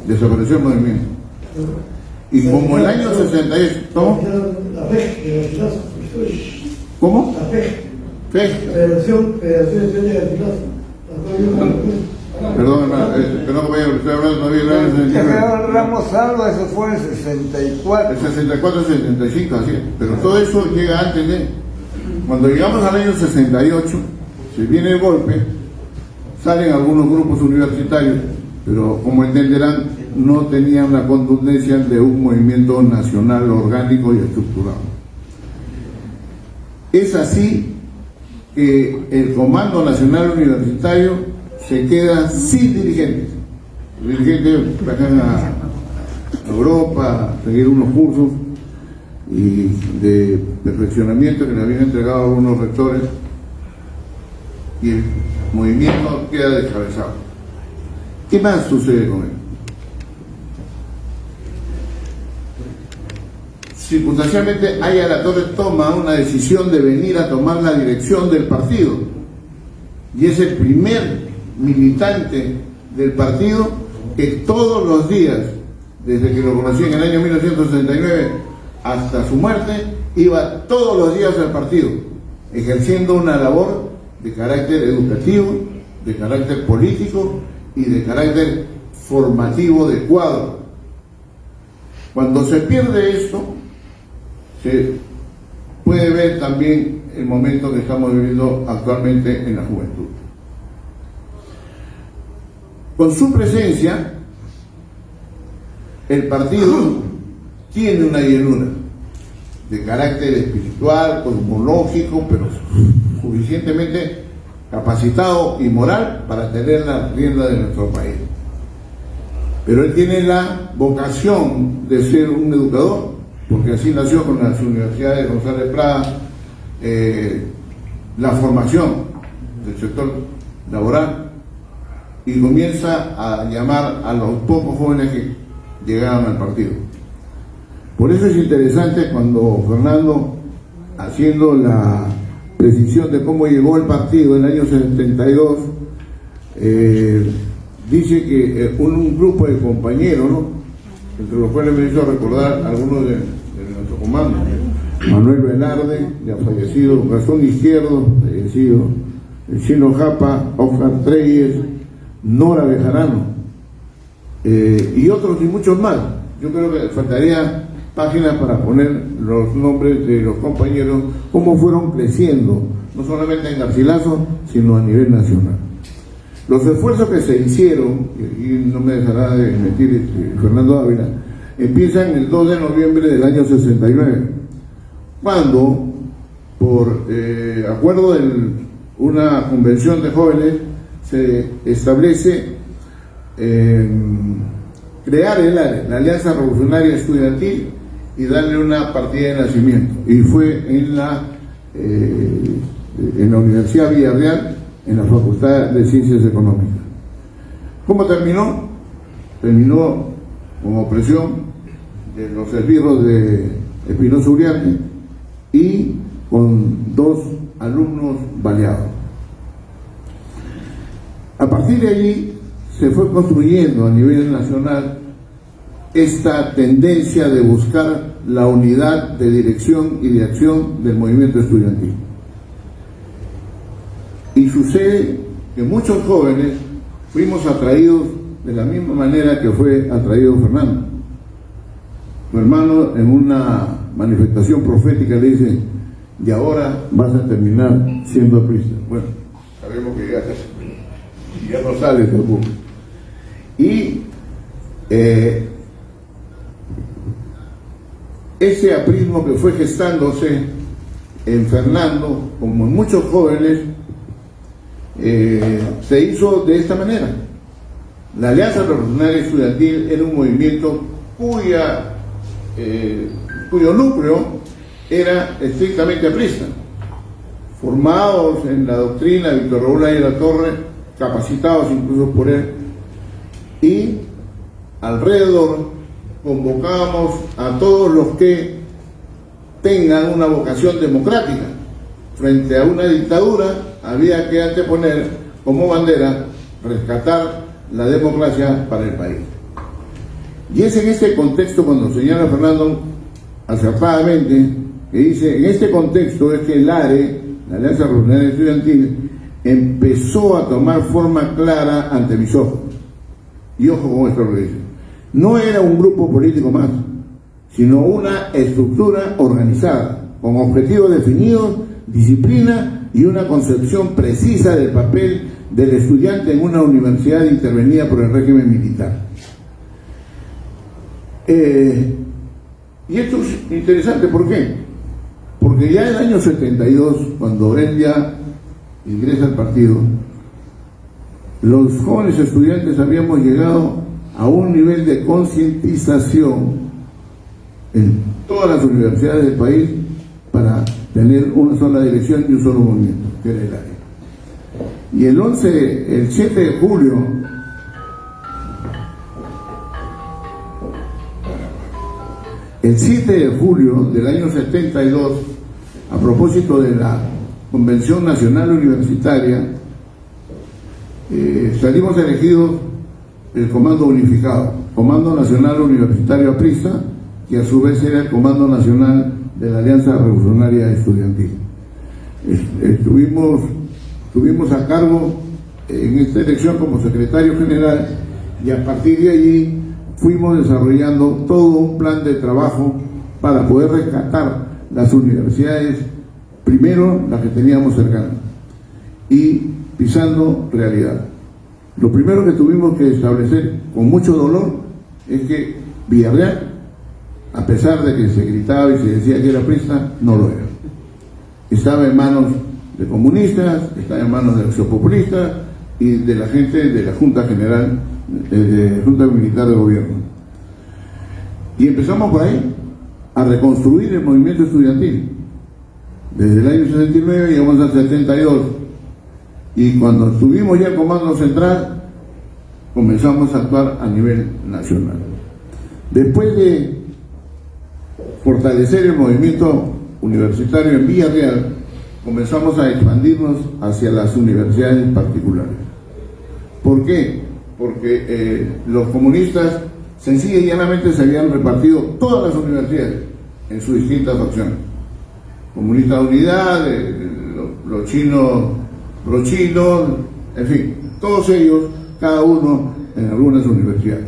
desapareció el movimiento. Y como el año 68, ¿cómo? ¿Cómo? La FEG. Federación Estudiantil de Garcilaso. Perdón, hermano, estoy hablando todavía del año 69. Ramos Alba, eso fue en el 64. El 64, 75, así. Pero todo eso llega antes de. Cuando llegamos al año 68, se viene el golpe, salen algunos grupos universitarios, pero como entenderán, no tenían la contundencia de un movimiento nacional orgánico y estructurado. Es así que el Comando Nacional Universitario se queda sin dirigentes. Los dirigentes viajan a Europa a seguir unos cursos y de perfeccionamiento que le habían entregado a algunos rectores, y el movimiento queda descabezado. ¿Qué más sucede con él? Circunstancialmente, Ayala-Torres toma una decisión de venir a tomar la dirección del partido, y es el primer militante del partido que todos los días, desde que lo conocí en el año 1969 hasta su muerte, iba todos los días al partido, ejerciendo una labor de carácter educativo, de carácter político y de carácter formativo de cuadro. Cuando se pierde esto, se puede ver también el momento que estamos viviendo actualmente en la juventud. Con su presencia, el partido tiene una llenura de carácter espiritual, cosmológico, pero suficientemente capacitado y moral para tener la rienda de nuestro país. Pero él tiene la vocación de ser un educador, porque así nació con las universidades de González Prada, la formación del sector laboral, y comienza a llamar a los pocos jóvenes que llegaban al partido. Por eso es interesante cuando Fernando, haciendo la precisión de cómo llegó el partido en el año 72, dice que un grupo de compañeros, ¿no?, entre los cuales me hizo recordar algunos de nuestro comando: Manuel Velarde, ya fallecido; Gastón Izquierdo, fallecido; el Chino Japa, Oscar Treyes, Nora Bejarano, y otros y muchos más. Yo creo que faltaría páginas para poner los nombres de los compañeros, cómo fueron creciendo, no solamente en Garcilaso, sino a nivel nacional. Los esfuerzos que se hicieron, y no me dejará de mentir Fernando Ávila, empiezan el 2 de noviembre del año 69, cuando, por acuerdo de una convención de jóvenes, se establece crear el ARE, la Alianza Revolucionaria Estudiantil, y darle una partida de nacimiento. Y fue en la Universidad Villarreal, en la Facultad de Ciencias Económicas. ¿Cómo terminó? Terminó con opresión de los esbirros de Espinosa Uriarte y con 2 alumnos baleados. A partir de allí se fue construyendo a nivel nacional esta tendencia de buscar la unidad de dirección y de acción del movimiento estudiantil. Y sucede que muchos jóvenes fuimos atraídos de la misma manera que fue atraído Fernando. Su hermano, en una manifestación profética, le dice: y ahora vas a terminar siendo aprista. Bueno, sabemos que ya no sale tampoco. Y ese aprismo que fue gestándose en Fernando, como en muchos jóvenes, se hizo de esta manera. La Alianza Revolucionaria Estudiantil era un movimiento cuyo núcleo era estrictamente aprista, formados en la doctrina de Víctor Raúl de la Torre, capacitados incluso por él, y alrededor convocábamos a todos los que tengan una vocación democrática. Frente a una dictadura había que anteponer como bandera rescatar la democracia para el país. Y es en este contexto, cuando señala Fernando acertadamente, que dice: en este contexto es que el ARE, la Alianza Revolucionaria Estudiantil, empezó a tomar forma clara ante mis ojos. Y ojo con esto lo que dice: no era un grupo político más, sino una estructura organizada, con objetivos definidos, disciplina y una concepción precisa del papel del estudiante en una universidad intervenida por el régimen militar. Y esto es interesante, ¿por qué? Porque ya en el año 72, cuando él ya ingresa al partido, los jóvenes estudiantes habíamos llegado a un nivel de concientización en todas las universidades del país para tener una sola dirección y un solo movimiento, que era el ARE. Y el 7 de julio del año 72, a propósito de la Convención Nacional Universitaria, salimos elegidos el Comando Unificado, Comando Nacional Universitario Aprista, que a su vez era el Comando Nacional de la Alianza Revolucionaria Estudiantil. Estuvimos a cargo en esta elección como secretario general, y a partir de allí fuimos desarrollando todo un plan de trabajo para poder rescatar las universidades, primero las que teníamos cercanas, y pisando realidad. Lo primero que tuvimos que establecer con mucho dolor es que Villarreal, a pesar de que se gritaba y se decía que era aprista, no lo era. Estaba en manos de comunistas, estaba en manos de accionpopulistas y de la gente de la Junta General, de Junta Militar de Gobierno. Y empezamos por ahí a reconstruir el movimiento estudiantil. Desde el año 69 llegamos al 72. Y cuando estuvimos ya en Comando Central, comenzamos a actuar a nivel nacional. Después de fortalecer el movimiento universitario en Villarreal, comenzamos a expandirnos hacia las universidades particulares. ¿Por qué? Porque los comunistas sencilla y llanamente se habían repartido todas las universidades en sus distintas opciones. Comunista de Unidad, los chinos, en fin, todos ellos, cada uno en algunas universidades.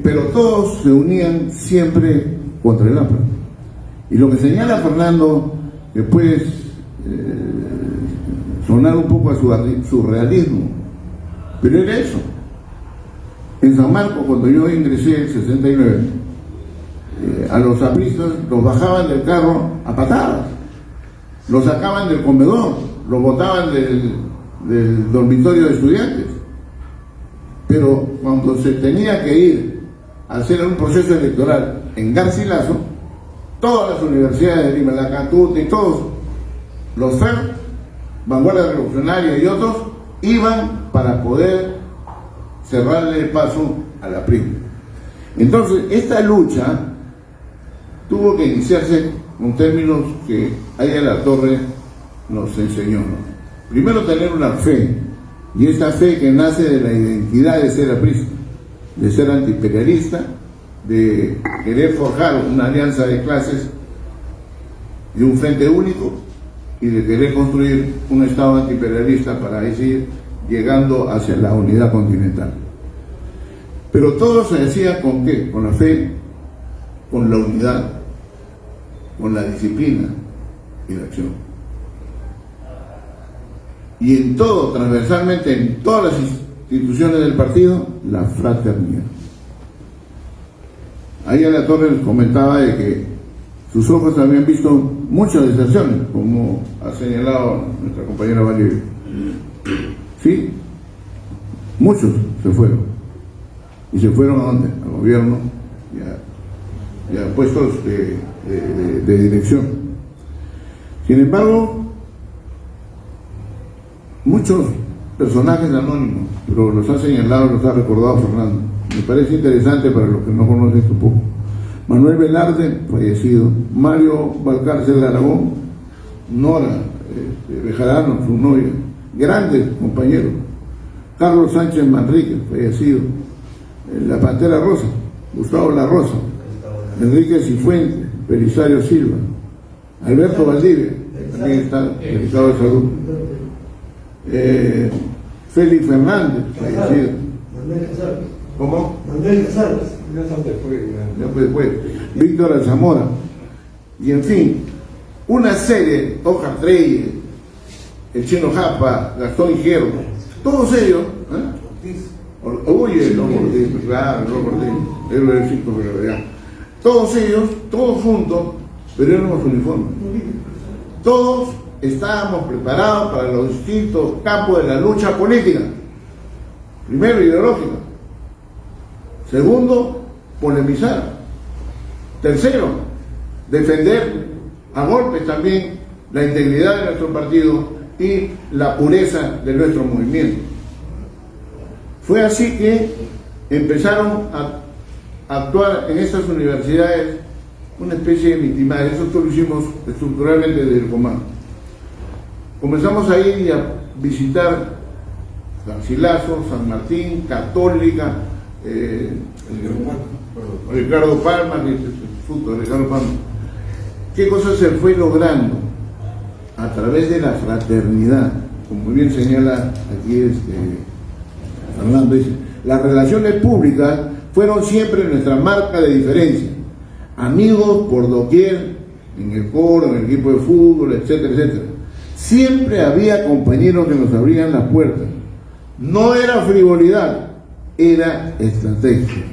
Pero todos se unían siempre contra el APRA. Y lo que señala Fernando, que puede sonar un poco a su realismo, pero era eso. En San Marcos, cuando yo ingresé en el 69, a los apristas los bajaban del carro a patadas, los sacaban del comedor, los botaban del dormitorio de estudiantes. Pero cuando se tenía que ir a hacer un proceso electoral en Garcilaso, todas las universidades de Lima, la Catuta y todos los FER, Vanguardia Revolucionaria y otros, iban para poder cerrarle el paso a la PRI. Entonces, esta lucha tuvo que iniciarse con términos que Ayala Torre nos enseñó, ¿no? Primero, tener una fe, y esta fe que nace de la identidad de ser aprista, de ser antiimperialista, de querer forjar una alianza de clases y un frente único, y de querer construir un Estado antiimperialista para decir llegando hacia la unidad continental. Pero todo se decía ¿con qué? Con la fe, con la unidad, con la disciplina y la acción. Y en todo, transversalmente, en todas las instituciones del partido, la fraternidad. Ahí Ayala Torres comentaba de que sus ojos habían visto muchas deserciones, como ha señalado nuestra compañera Valdivia. Sí, muchos se fueron. ¿Y se fueron a dónde? Al gobierno y a puestos de dirección. Sin embargo, muchos personajes anónimos, pero los ha señalado, los ha recordado Fernando. Me parece interesante para los que no conocen esto poco. Manuel Velarde, fallecido. Mario Valcárcel de Aragón. Nora Bejarano, su novia. Grandes compañeros. Carlos Sánchez Manríquez, fallecido. La Pantera Rosa, Gustavo La Rosa. Enrique Cifuentes, Belisario Silva. Alberto Valdivia, también está en el estado de salud. Félix Fernández, fallecido. ¿Cómo? Manuel Casares. Después. Víctor Alzamora. Y en fin, una serie, Ojar Treyes, el Chino Japa, Gastón Hierro, todos ellos, todos ellos, todos juntos, pero éramos uniformes. Todos estábamos preparados para los distintos campos de la lucha política. Primero, ideológica. Segundo, polemizar. Tercero, defender a golpes también la integridad de nuestro partido y la pureza de nuestro movimiento. Fue así que empezaron a actuar en estas universidades una especie de victimario. Eso lo hicimos estructuralmente desde el comando. Comenzamos a ir y a visitar Garcilaso, San Martín, Católica, Ricardo Palma, Ricardo Palma. ¿Qué cosa se fue logrando? A través de la fraternidad, como muy bien señala aquí Fernando, dice, las relaciones públicas fueron siempre nuestra marca de diferencia. Amigos por doquier, en el coro, en el equipo de fútbol, etcétera, etcétera. Siempre había compañeros que nos abrían las puertas. No era frivolidad, era estrategia.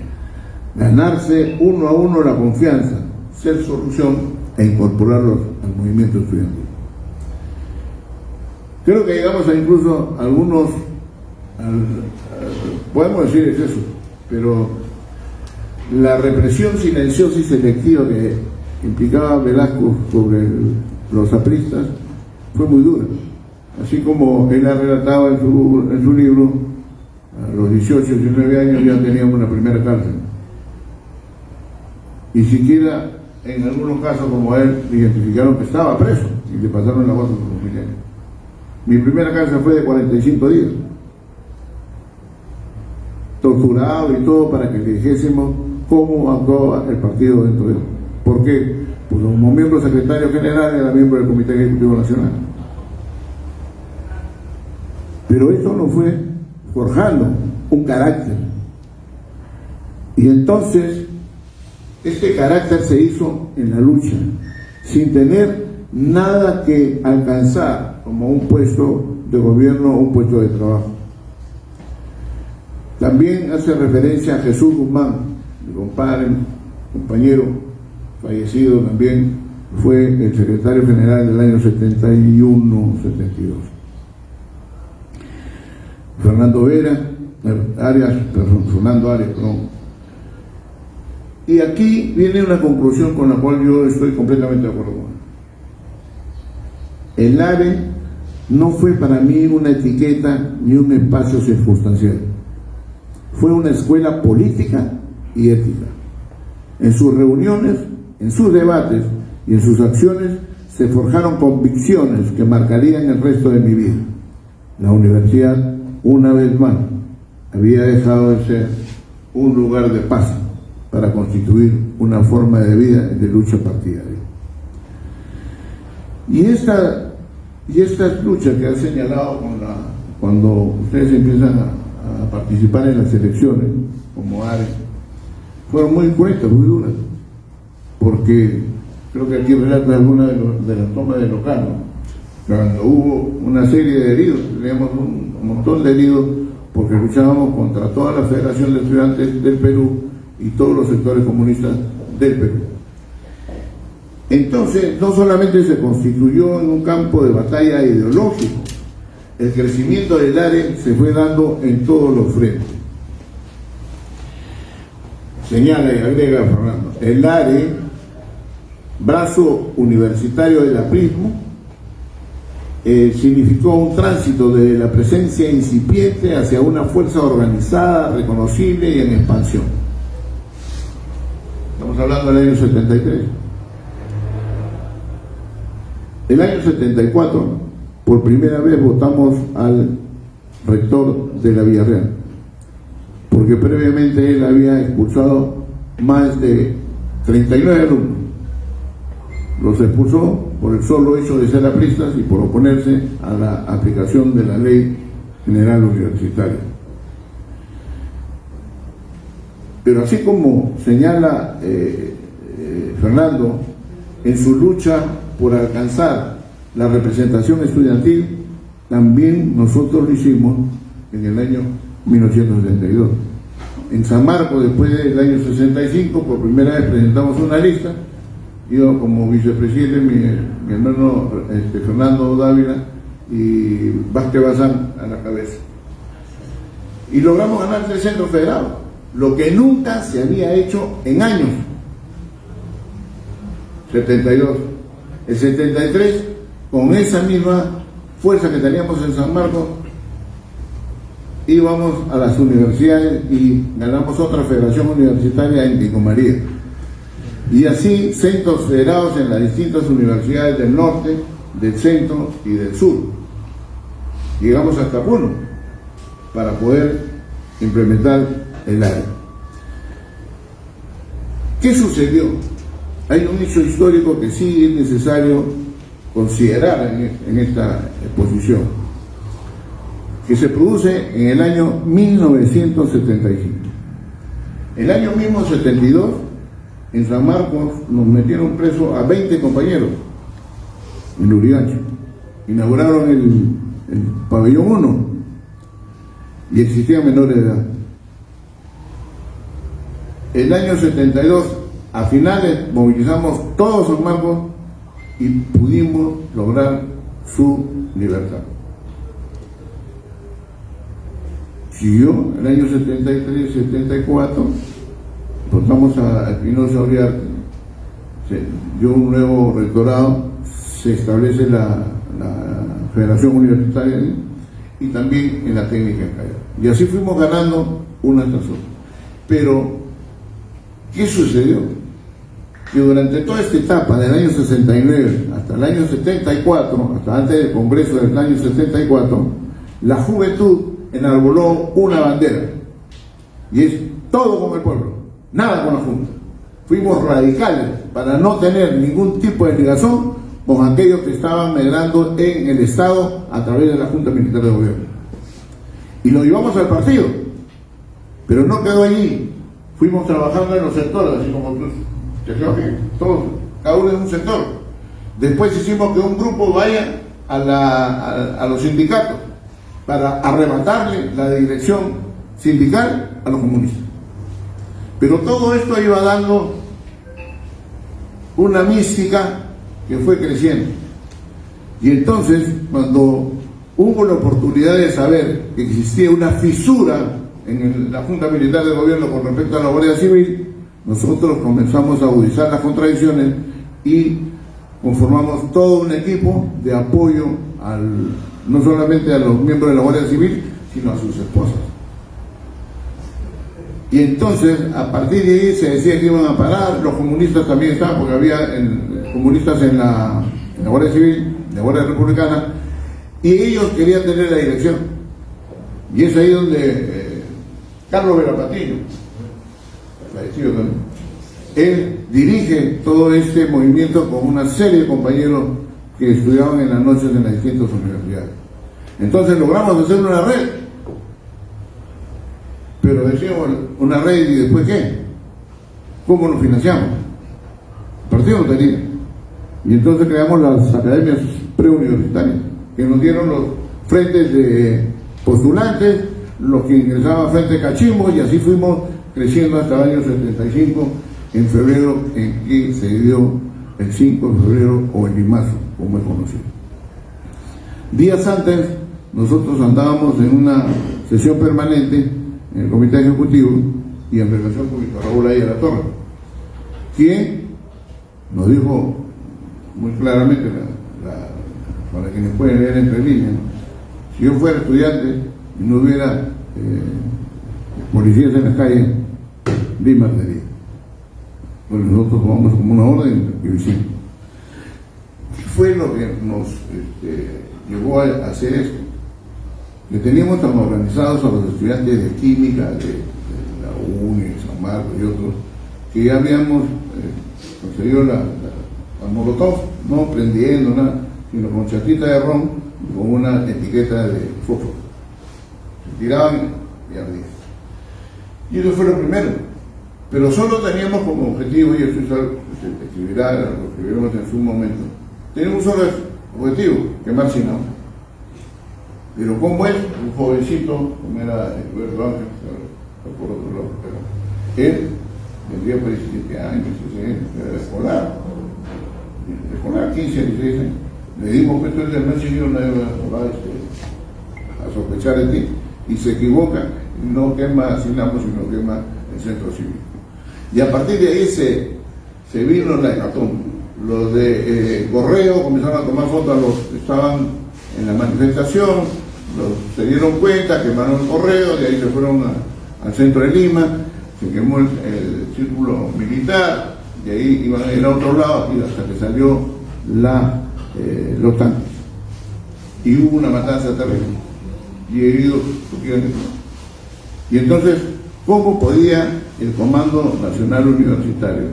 Ganarse uno a uno la confianza, ser solución e incorporarlos al movimiento estudiantil. Creo que llegamos a incluso algunos, podemos decir exceso, pero la represión silenciosa y selectiva que implicaba Velasco sobre los apristas fue muy dura. Así como él ha relatado en su libro, a los 18, 19 años ya teníamos una primera cárcel. Y siquiera en algunos casos como él identificaron que estaba preso. y le pasaron la voz a sus familiares. Mi primera cárcel fue de 45 días, torturado y todo para que dijésemos cómo actuaba el partido dentro de él. ¿Por qué? Pues como miembro secretario general era miembro del Comité Ejecutivo Nacional. Pero eso nos fue forjando un carácter. Y entonces, este carácter se hizo en la lucha, sin tener nada que alcanzar como un puesto de gobierno o un puesto de trabajo. También hace referencia a Jesús Guzmán, mi compadre, compañero, fallecido también, fue el secretario general del año 71-72. Fernando Arias. Y aquí viene una conclusión con la cual yo estoy completamente de acuerdo con él. El ARE no fue para mí una etiqueta ni un espacio circunstancial. Fue una escuela política y ética. En sus reuniones, en sus debates y en sus acciones se forjaron convicciones que marcarían el resto de mi vida. La universidad, una vez más, había dejado de ser un lugar de paz para constituir una forma de vida de lucha partidaria. Y estas luchas que han señalado cuando ustedes empiezan a participar en las elecciones, como ARE, fueron muy cruentas, muy duras, porque creo que aquí relata alguna de las tomas de local, ¿no? Cuando hubo una serie de heridos, teníamos un montón de heridos, porque luchábamos contra toda la Federación de Estudiantes del Perú y todos los sectores comunistas del Perú. Entonces, no solamente se constituyó en un campo de batalla ideológico, el crecimiento del ARE se fue dando en todos los frentes. Señala y agrega Fernando, el ARE, brazo universitario del aprismo, significó un tránsito de la presencia incipiente hacia una fuerza organizada, reconocible y en expansión. Estamos hablando del año 73. El año 74, por primera vez votamos al rector de la Villarreal, porque previamente él había expulsado más de 39 alumnos. Los expulsó por el solo hecho de ser apristas y por oponerse a la aplicación de la Ley General Universitaria. Pero así como señala Fernando, en su lucha por alcanzar la representación estudiantil, también nosotros lo hicimos en el año 1972. En San Marcos, después del año 65, por primera vez presentamos una lista, yo como vicepresidente, mi hermano Fernando Dávila y Vázquez Bazán a la cabeza. Y logramos ganar el centro federado, lo que nunca se había hecho en años. 72. El 73, con esa misma fuerza que teníamos en San Marcos, íbamos a las universidades y ganamos otra federación universitaria en Pico María. Y así centros federados en las distintas universidades del norte, del centro y del sur. Llegamos hasta Puno para poder implementar el área. ¿Qué sucedió? Hay un hecho histórico que sí es necesario considerar en esta exposición, que se produce en el año 1975. El año mismo 72, en San Marcos nos metieron preso a 20 compañeros en Lurigancho. Inauguraron el pabellón 1 y existían menores de edad. El año 72, a finales, movilizamos todos San Marcos y pudimos lograr su libertad. Siguió el año 73, 74, votamos a Espinosa Uriarte, se dio un nuevo rectorado, se establece la Federación Universitaria y también en la técnica en Callao. Y así fuimos ganando una tras otra. Pero, ¿qué sucedió? que durante toda esta etapa del año 69 hasta el año 74, hasta antes del Congreso del año 74, la juventud enarboló una bandera, y es todo con el pueblo, nada con la Junta. Fuimos radicales para no tener ningún tipo de ligación con aquellos que estaban medrando en el Estado a través de la Junta Militar de Gobierno. Y lo llevamos al partido, pero no quedó allí. Fuimos trabajando en los sectores, así como todos, cada uno en un sector. Después hicimos que un grupo vaya a los sindicatos para arrebatarle la dirección sindical a los comunistas. Pero todo esto iba dando una mística que fue creciendo. Y entonces, cuando hubo la oportunidad de saber que existía una fisura en la Junta Militar de Gobierno con respecto a la Guardia Civil, nosotros comenzamos a agudizar las contradicciones y conformamos todo un equipo de apoyo no solamente a los miembros de la Guardia Civil, sino a sus esposas. Y entonces, a partir de ahí se decía que iban a parar, los comunistas también estaban, porque había comunistas en la Guardia Civil, en la Guardia Republicana, y ellos querían tener la dirección. Y es ahí donde Carlos Verapatillo, fallecido también, él dirige todo este movimiento con una serie de compañeros que estudiaban en las noches en las distintas universidades. Entonces logramos hacer una red. Pero decíamos, una red, ¿y después qué? ¿Cómo nos financiamos? El partido no tenía. Y entonces creamos las academias preuniversitarias, que nos dieron los frentes de postulantes, los que ingresaban a frente de cachimbos, y así fuimos creciendo hasta el año 75, en febrero, en que se dio el 5 de febrero, o el limazo, como es conocido. Días antes, nosotros andábamos en una sesión permanente en el Comité Ejecutivo y en relación con Víctor Raúl Aya La Torre, quien nos dijo muy claramente, para quienes pueden leer entre líneas, si yo fuera estudiante y no hubiera policías en las calles, Lima sería. Pues nosotros tomamos como una orden y lo hicimos. ¿Qué fue lo que nos llevó a hacer esto? Que teníamos tan organizados a los estudiantes de química de la UNI, San Marcos y otros, que ya habíamos conseguido la molotov, no prendiendo nada, sino con chatita de ron, con una etiqueta de fósforo. Se tiraban y ardían. Y eso fue lo primero. Pero solo teníamos como objetivo, y eso es algo que se escribirá, lo escribiremos en su momento, teníamos un solo objetivo, quemar Sinaloa. Pero como él, un jovencito, como era Eduardo Ángel, por otro lado, pero él tendría por 17 años, era escolar, 15, 16 años. Le dimos que esto es de noche y yo no iba a sospechar de ti, y se equivoca, no quema Sinamo, sino quema el centro cívico. Y a partir de ahí se vino la hecatombe. Los de Correo comenzaron a tomar fotos a los que estaban en la manifestación, se dieron cuenta, quemaron el correo, de ahí se fueron al centro de Lima, se quemó el círculo militar, de ahí iban a ir a otro lado, y hasta que salió los tanques. Y hubo una matanza terrible, y heridos. Y entonces, ¿cómo podía el Comando Nacional Universitario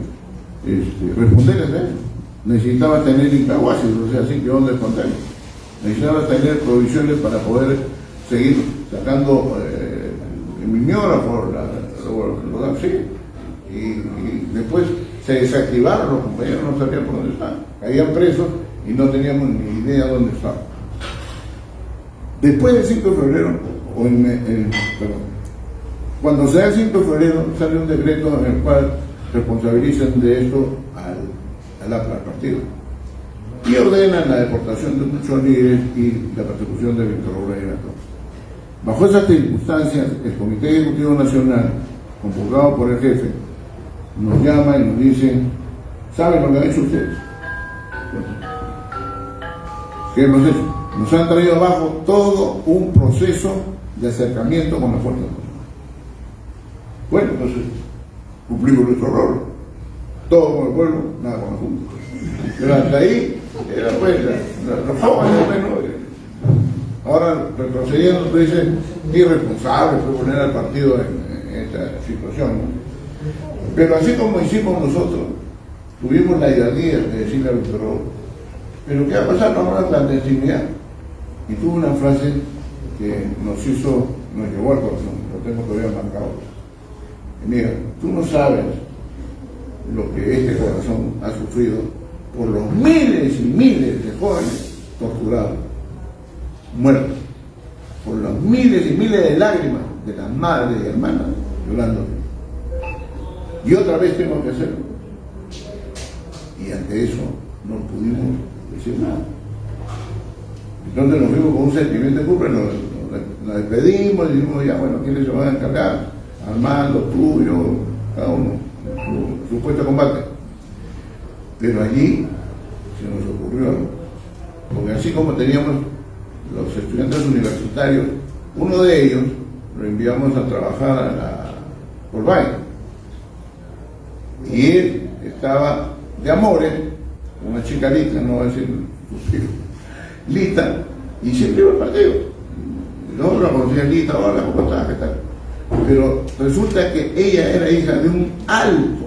responder a eso? Necesitaba tener incahuaces, o sea, sin que dónde esconder. Necesitaba tener provisiones para poder seguir sacando el mimeógrafo, sí, y después se desactivaron, los compañeros no sabían por dónde estaban, caían presos y no teníamos ni idea dónde estaban. Después del 5 de febrero, cuando se da el 5 de febrero, sale un decreto en el cual responsabilizan de esto al partido y ordenan la deportación de muchos líderes y la persecución de Víctor Raúl Aya La Torre. Bajo esas circunstancias, el Comité Ejecutivo Nacional, convocado por el jefe, nos llama y nos dice: ¿saben lo que han hecho ustedes? ¿Qué hemos hecho? Nos han traído abajo todo un proceso de acercamiento con la Fuerza Nacional. Bueno, entonces cumplimos nuestro rol. todo con el pueblo, nada con la Junta. Pero hasta ahí era pues los jóvenes, bueno, ahora retrocediendo, tú dices, irresponsable fue poner al partido en esta situación, ¿no? Pero así como hicimos nosotros, tuvimos la hidalguía de decirle al Víctor Hugo, pero ¿qué va a pasar ahora la clandestinidad? Y tuvo una frase que nos llevó al corazón, lo tengo todavía marcado. Y mira, tú no sabes lo que este corazón ha sufrido por los miles y miles de jóvenes torturados, muertos, por los miles y miles de lágrimas de las madres y hermanas llorando. Y otra vez tengo que hacerlo. Y ante eso no pudimos decir nada. Entonces nos fuimos con un sentimiento de culpa, nos despedimos y dijimos, ya bueno, ¿quiénes se van a encargar? Armando, tú, yo, cada uno, su puesto de combate. Pero allí se nos ocurrió algo, porque así como teníamos los estudiantes universitarios, uno de ellos lo enviamos a trabajar a la Colbay, y él estaba de amores, una chica lista, no voy a decir sus hijos, lista, y siempre iba al partido. Luego la conocía lista, hola, ¿cómo estás? ¿Qué tal? Pero resulta que ella era hija de un alto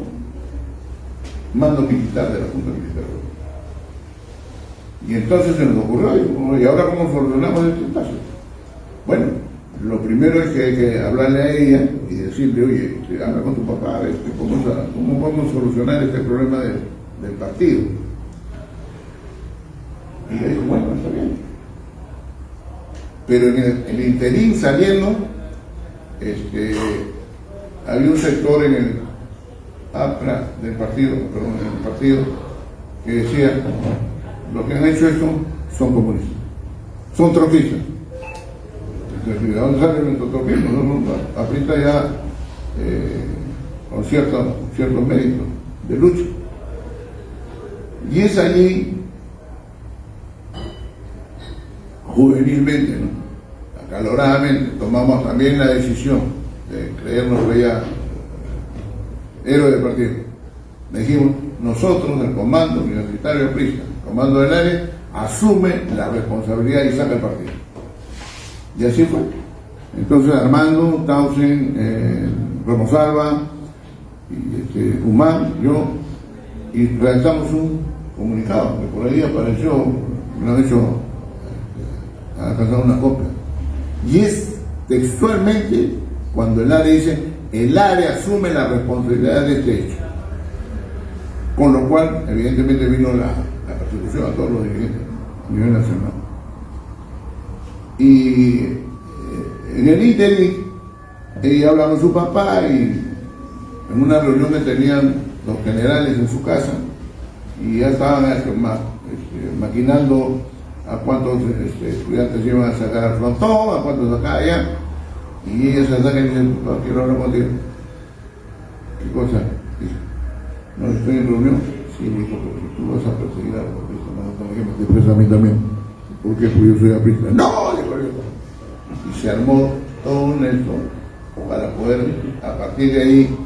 mando militar de la Junta Militar. Y entonces se nos ocurrió, ¿y ahora cómo solucionamos este espacio? Bueno, lo primero es que hay que hablarle a ella y decirle, oye, habla con tu papá, ¿cómo vamos a solucionar este problema del partido? Y ella dijo, bueno, está bien. Pero en el interín saliendo, había un sector en el APRA del partido, perdón, en el partido, que decía, los que han hecho esto son comunistas, son troquistas. Entonces, ¿de dónde sale nuestro troquismo? No, aprista ya con ciertos méritos de lucha. Y es allí, juvenilmente, ¿no?, acaloradamente, tomamos también la decisión de creernos ya héroes del partido. Dijimos, nosotros, el comando universitario aprista, el comando del área, asume la responsabilidad y saca el partido. Y así fue. Entonces Armando, Tausen, Ramos Alba, Humán, yo, y redactamos un comunicado que por ahí apareció, me lo han hecho, han alcanzado una copia. Y es textualmente cuando el área dice, el área asume la responsabilidad de este hecho. Con lo cual, evidentemente, vino la persecución a todos los dirigentes a nivel nacional. Y en el ínterin, ella hablaba con su papá y en una reunión que tenían los generales en su casa y ya estaban maquinando a cuántos estudiantes iban a sacar al frontón, a cuántos acá allá, y ella se saca y dice, papá, quiero hablar contigo. ¿Qué cosa? Dice, no estoy en reunión. Sí, dijo, porque tú vas a perseguir a los apristas, no que me estés preso a mí también. ¿Por qué? Porque yo soy aprista. No, dijo yo. Y se armó todo un esto para poder, a partir de ahí,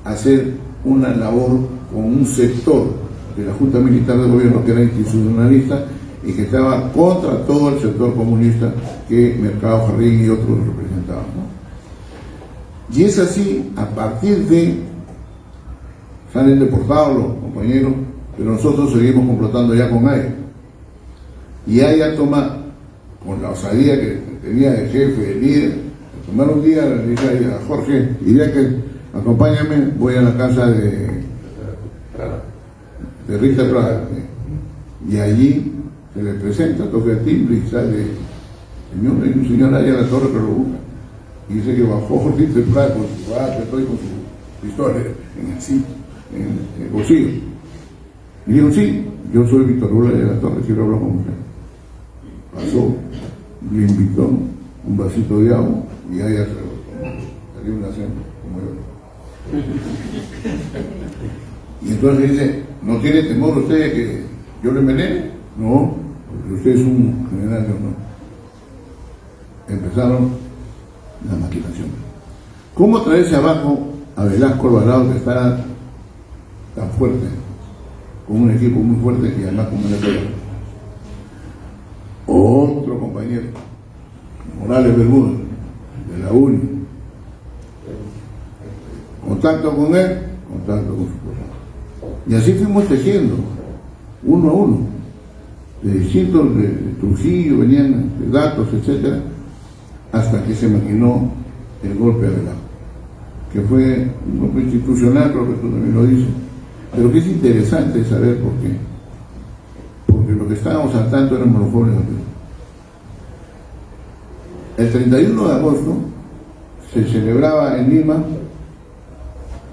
hacer una labor con un sector de la Junta Militar de Gobierno que era institucionalista y que estaba contra todo el sector comunista que Mercado Jarrín y otros representaban, ¿no? Y es así, a partir de, salen deportados los compañeros, pero nosotros seguimos complotando ya con AYA. Y AYA toma, con la osadía que tenía de jefe, de líder, tomar un día, le dije a Jorge, y ya que acompáñame, voy a la casa de Rita Prada, y allí se le presenta, toca el timbre y sale, señor, hay un señor allá en la torre que lo busca. Y dice que bajó Rita Prada con su bate, estoy con su pistola en el bolsillo. Y dijo, sí, yo soy Víctor Hugo de la Torre, quiero hablar con usted. Pasó, le invitó un vasito de agua y allá salió una cena como yo. Y entonces dice, ¿no tiene temor usted de que yo le envenene? No, porque usted es un general de honor. Empezaron la maquinación. ¿Cómo traerse abajo a Velasco Alvarado, que está tan fuerte, con un equipo muy fuerte y además con una pega. Otro compañero, Morales Bermúdez, de la UNI. Contacto con él, contacto con su esposa. Y así fuimos tejiendo, uno a uno, de distintos, de Trujillo, venían datos, etcétera, hasta que se maquinó el golpe de Velasco, que fue un golpe institucional, creo que tú también lo dices, pero que es interesante saber por qué. Porque lo que estábamos al tanto éramos los jóvenes. El 31 de agosto se celebraba en Lima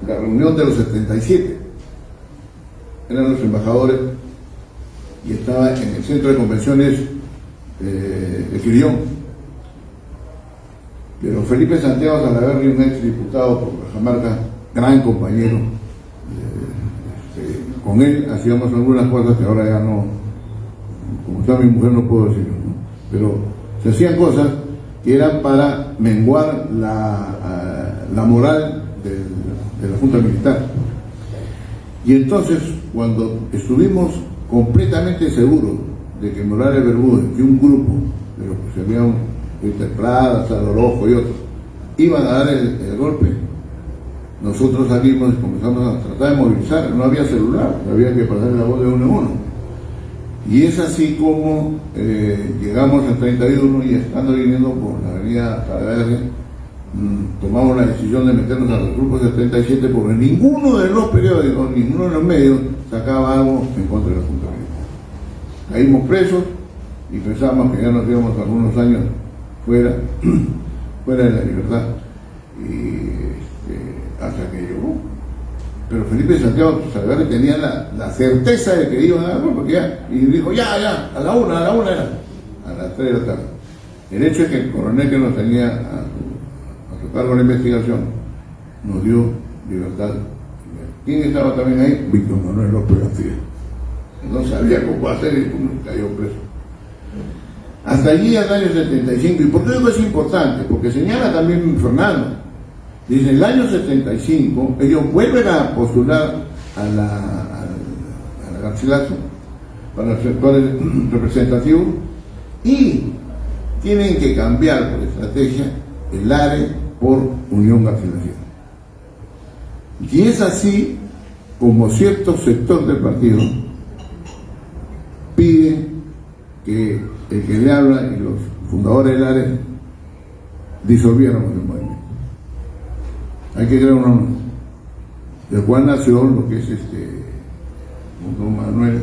la reunión de los 77. Eran los embajadores y estaba en el centro de convenciones de Quirión. Pero Felipe Santiago Salaverry, un ex diputado por Cajamarca, gran compañero, con él hacíamos algunas cosas que ahora ya no, como está mi mujer no puedo decirlo, ¿no? Pero se hacían cosas que eran para menguar la moral de la Junta Militar. Y entonces, cuando estuvimos completamente seguros de que Morales Bermúdez y un grupo de los que se habían Interprada, Salorojo y otros iban a dar el golpe, nosotros salimos y comenzamos a tratar de movilizar. No había celular, había que pasar la voz de uno a uno. Y es así como llegamos al 31 y estando viniendo por la avenida Salaverry, tomamos la decisión de meternos a los grupos del 37 porque ninguno de los periódicos, ninguno de los medios sacaba algo en contra de la Junta Militar. Caímos presos y pensamos que ya nos íbamos algunos años fuera de la libertad, y hasta que llegó. Pero Felipe Santiago Salaverry tenía la certeza de que iban a dar, porque ya, y dijo ya, a la una era, a las 3 de la tarde. El hecho es que el coronel que nos tenía a su cargo de la investigación nos dio libertad. ¿Quién estaba también ahí? Víctor Manuel López García. No sabía cómo hacer y cayó preso. Hasta allí al año 75. ¿Y por qué digo que es importante? Porque señala también Fernando. Dice, en el año 75 ellos vuelven a postular a la Garcilaso para los sectores representativos y tienen que cambiar por estrategia el ARE por Unión Garcilaso. Y es así como cierto sector del partido pide que el que le habla y los fundadores del ARE disolvieran el movimiento. Hay que crear una, de cual nació lo que es don Manuel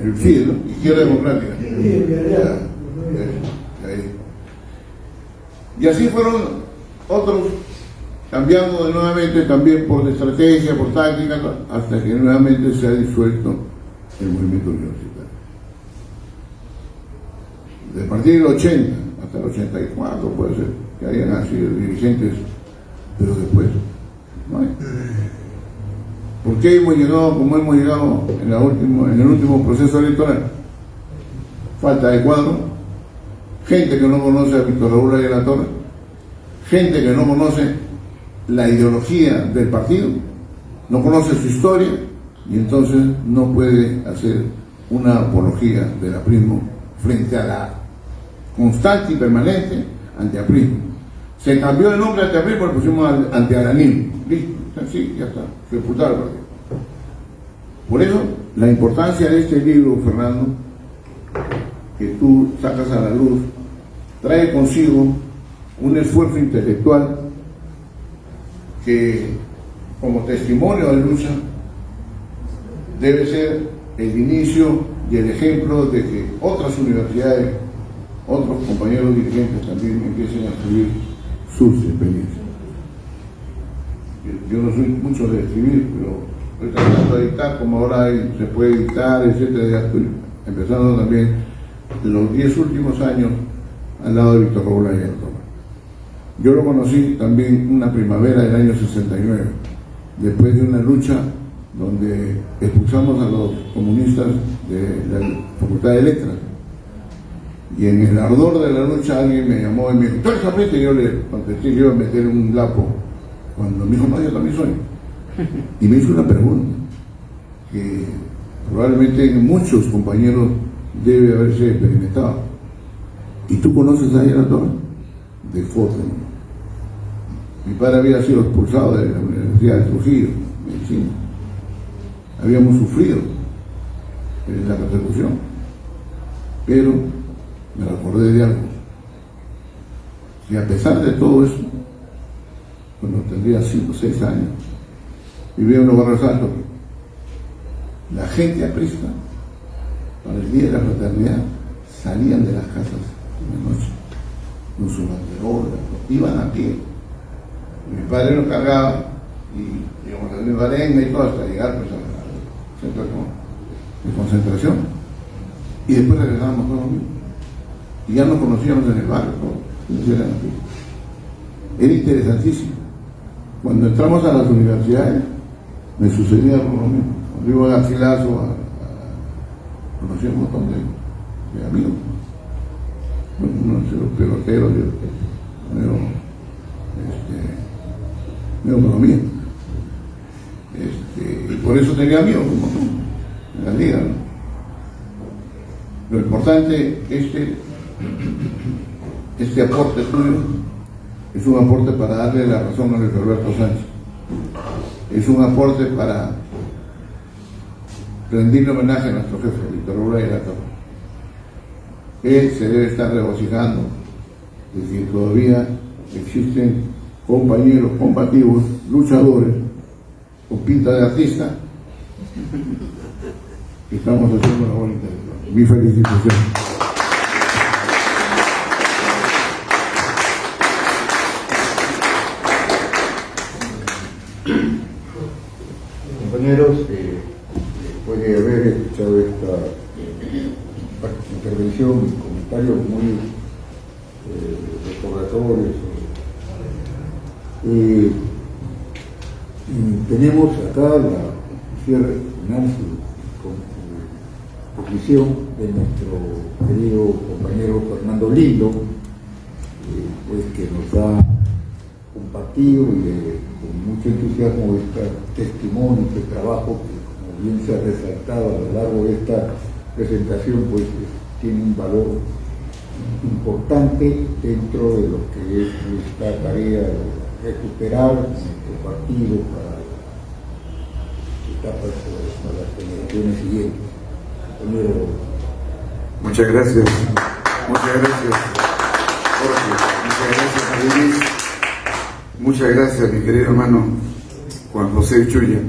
el FIDE, ¿no? Izquierda Democrática. Y así fueron otros cambiando de nuevamente también por estrategia, por táctica, hasta que nuevamente se ha disuelto el movimiento universitario. De partir del 80 hasta el 84 puede ser que hayan sido dirigentes, pero después no hay. ¿Por qué hemos llegado como hemos llegado en el último proceso electoral? Falta de cuadro, gente que no conoce a Víctor Raúl Ayala Torres, gente que no conoce la ideología del partido, no conoce su historia y entonces no puede hacer una apología del aprismo frente a la constante y permanente antiaprismo. Se cambió el nombre antiaprismo y le pusimos antiaranismo. Listo, así, ya está, sepultado el partido. Por eso, la importancia de este libro, Fernando, que tú sacas a la luz, trae consigo un esfuerzo intelectual que, como testimonio de lucha, debe ser el inicio y el ejemplo de que otras universidades, otros compañeros dirigentes también empiecen a escribir sus experiencias. Yo no soy mucho de escribir, pero estoy tratando de dictar, como ahora se puede dictar, etcétera. Ya estoy empezando también los 10 últimos años al lado de Víctor Raúl Ayala Torres. Yo lo conocí también una primavera del año 69, después de una lucha donde expulsamos a los comunistas de la Facultad de Letras. Y en el ardor de la lucha alguien me llamó y me dijo, ¿tú eres aprista? Y yo le contesté que iba a meter un lapo. Cuando me dijo, no, yo también soy. y me hizo una pregunta que probablemente muchos compañeros debe haberse experimentado. ¿Y tú conoces a Diana Torres? De foto. Mi padre había sido expulsado de la Universidad de Trujillo, medicina. Habíamos sufrido la persecución, pero me recordé de algo. Y a pesar de todo eso, cuando tendría 5 o 6 años, vivía en los barrios altos, la gente aprista para el día de la fraternidad salían de las casas en la noche con sus banderolas, iban a pie. Mi padre nos cargaba y íbamos a la arenga y todo hasta llegar pues, al centro de concentración, y después regresábamos todos los mismos y ya nos conocíamos en el barrio todos. Era interesantísimo. Cuando entramos a las universidades me sucedía lo mismo. Cuando iba a Garcilaso conocí un montón de amigos, unos de los peloteros, medio economía, y por eso tenía amigos un montón en la liga, ¿no? Lo importante, este aporte tuyo es un aporte para darle la razón a Luis Roberto Sánchez, es un aporte para rendirle homenaje a nuestro jefe, Víctor Hugo de la Torre. Él se debe estar regocijando de que todavía existen compañeros combativos, luchadores, con pinta de artista, y estamos haciendo una buena intervención. Mi felicitación. Compañeros, después de haber escuchado esta intervención y comentarios muy recordatorios, tenemos acá la cierre final con visión de nuestro querido compañero Fernando Lindo, pues que nos ha compartido con mucho entusiasmo este testimonio, este trabajo que, como bien se ha resaltado a lo largo de esta presentación, pues tiene un valor importante dentro de lo que es esta tarea de recuperar nuestro partido para las generaciones siguientes. Muchas gracias, Jorge, muchas gracias a Luis, muchas gracias mi querido hermano Juan José Uchuya,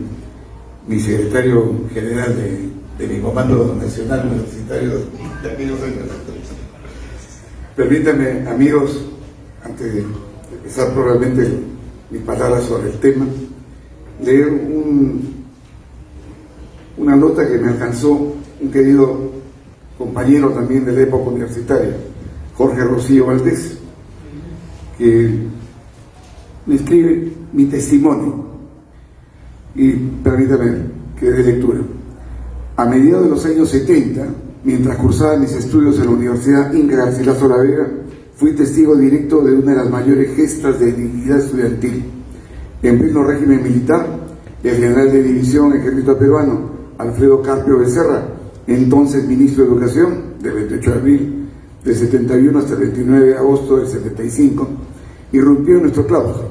mi secretario general de mi Comando Nacional Universitario de aquellos años. Permítanme, amigos, antes de empezar probablemente mis palabras sobre el tema, leer una nota que me alcanzó un querido compañero también de la época universitaria, Jorge Rocío Valdés, que me escribe mi testimonio, y permítame que dé lectura. A mediados de los años 70, mientras cursaba mis estudios en la Universidad Inca Garcilaso La Vega, fui testigo directo de una de las mayores gestas de dignidad estudiantil. En pleno régimen militar, el general de división ejército peruano, Alfredo Carpio Becerra, entonces ministro de Educación, del 28 de abril del 71 hasta el 29 de agosto del 75, irrumpió en nuestro claustro.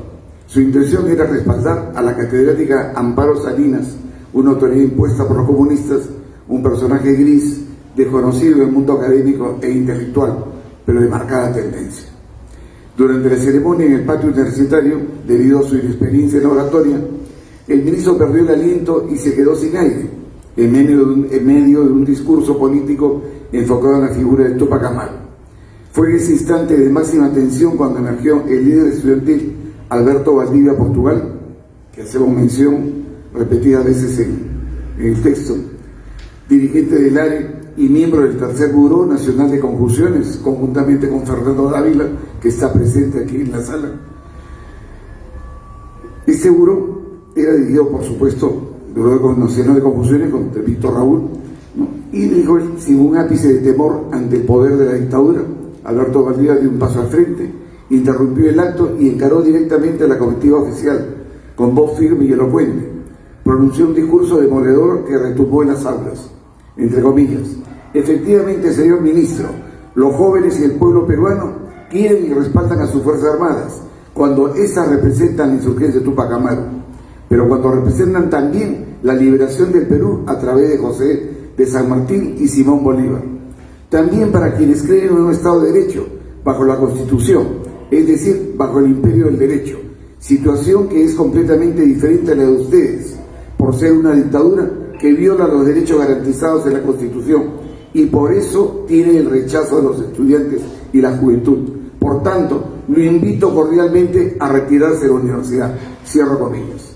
Su intención era respaldar a la catedrática Amparo Salinas, una autoridad impuesta por los comunistas, un personaje gris, desconocido en el mundo académico e intelectual, pero de marcada tendencia. Durante la ceremonia en el patio universitario, debido a su inexperiencia en oratoria, el ministro perdió el aliento y se quedó sin aire, en medio de un discurso político enfocado en la figura de Túpac Amaru. Fue en ese instante de máxima tensión cuando emergió el líder estudiantil Alberto Valdivia Portugal, que hacemos mención repetidas veces en el texto, dirigente del ARE y miembro del Tercer Buró Nacional de Conjunciones, conjuntamente con Fernando Dávila, que está presente aquí en la sala. Este buró era dirigido, por supuesto, Buró Nacional de Conjunciones, con Víctor Raúl, ¿no? Y dijo él, sin un ápice de temor ante el poder de la dictadura, Alberto Valdivia dio un paso al frente, interrumpió el acto y encaró directamente a la comitiva oficial, con voz firme y elocuente. pronunció un discurso demoledor que retumbó en las aulas, entre comillas. Efectivamente, señor ministro, los jóvenes y el pueblo peruano quieren y respaldan a sus Fuerzas Armadas cuando éstas representan la insurgencia de Túpac Amaru, pero cuando representan también la liberación del Perú a través de José de San Martín y Simón Bolívar. También para quienes creen en un Estado de Derecho, bajo la Constitución, es decir, bajo el imperio del derecho, situación que es completamente diferente a la de ustedes, por ser una dictadura que viola los derechos garantizados en la Constitución y por eso tiene el rechazo de los estudiantes y la juventud. Por tanto, lo invito cordialmente a retirarse de la universidad. Cierro comillas.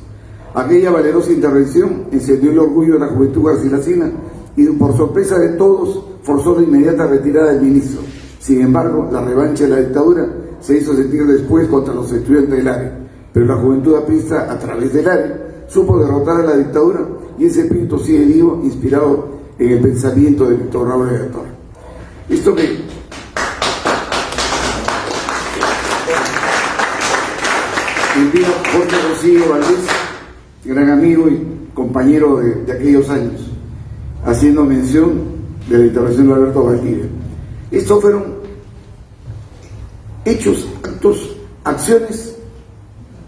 Aquella valerosa intervención encendió el orgullo de la juventud garcilasina y, por sorpresa de todos, forzó la inmediata retirada del ministro. Sin embargo, la revancha de la dictadura se hizo sentir después contra los estudiantes del área, pero la juventud aprista, a través del área, supo derrotar a la dictadura y ese espíritu sigue vivo, inspirado en el pensamiento de Víctor Raúl Egator. Esto que envía Jorge Rocío Valdés, gran amigo y compañero de aquellos años, haciendo mención de la intervención de Alberto Valdivia. Estos fueron hechos, actos, acciones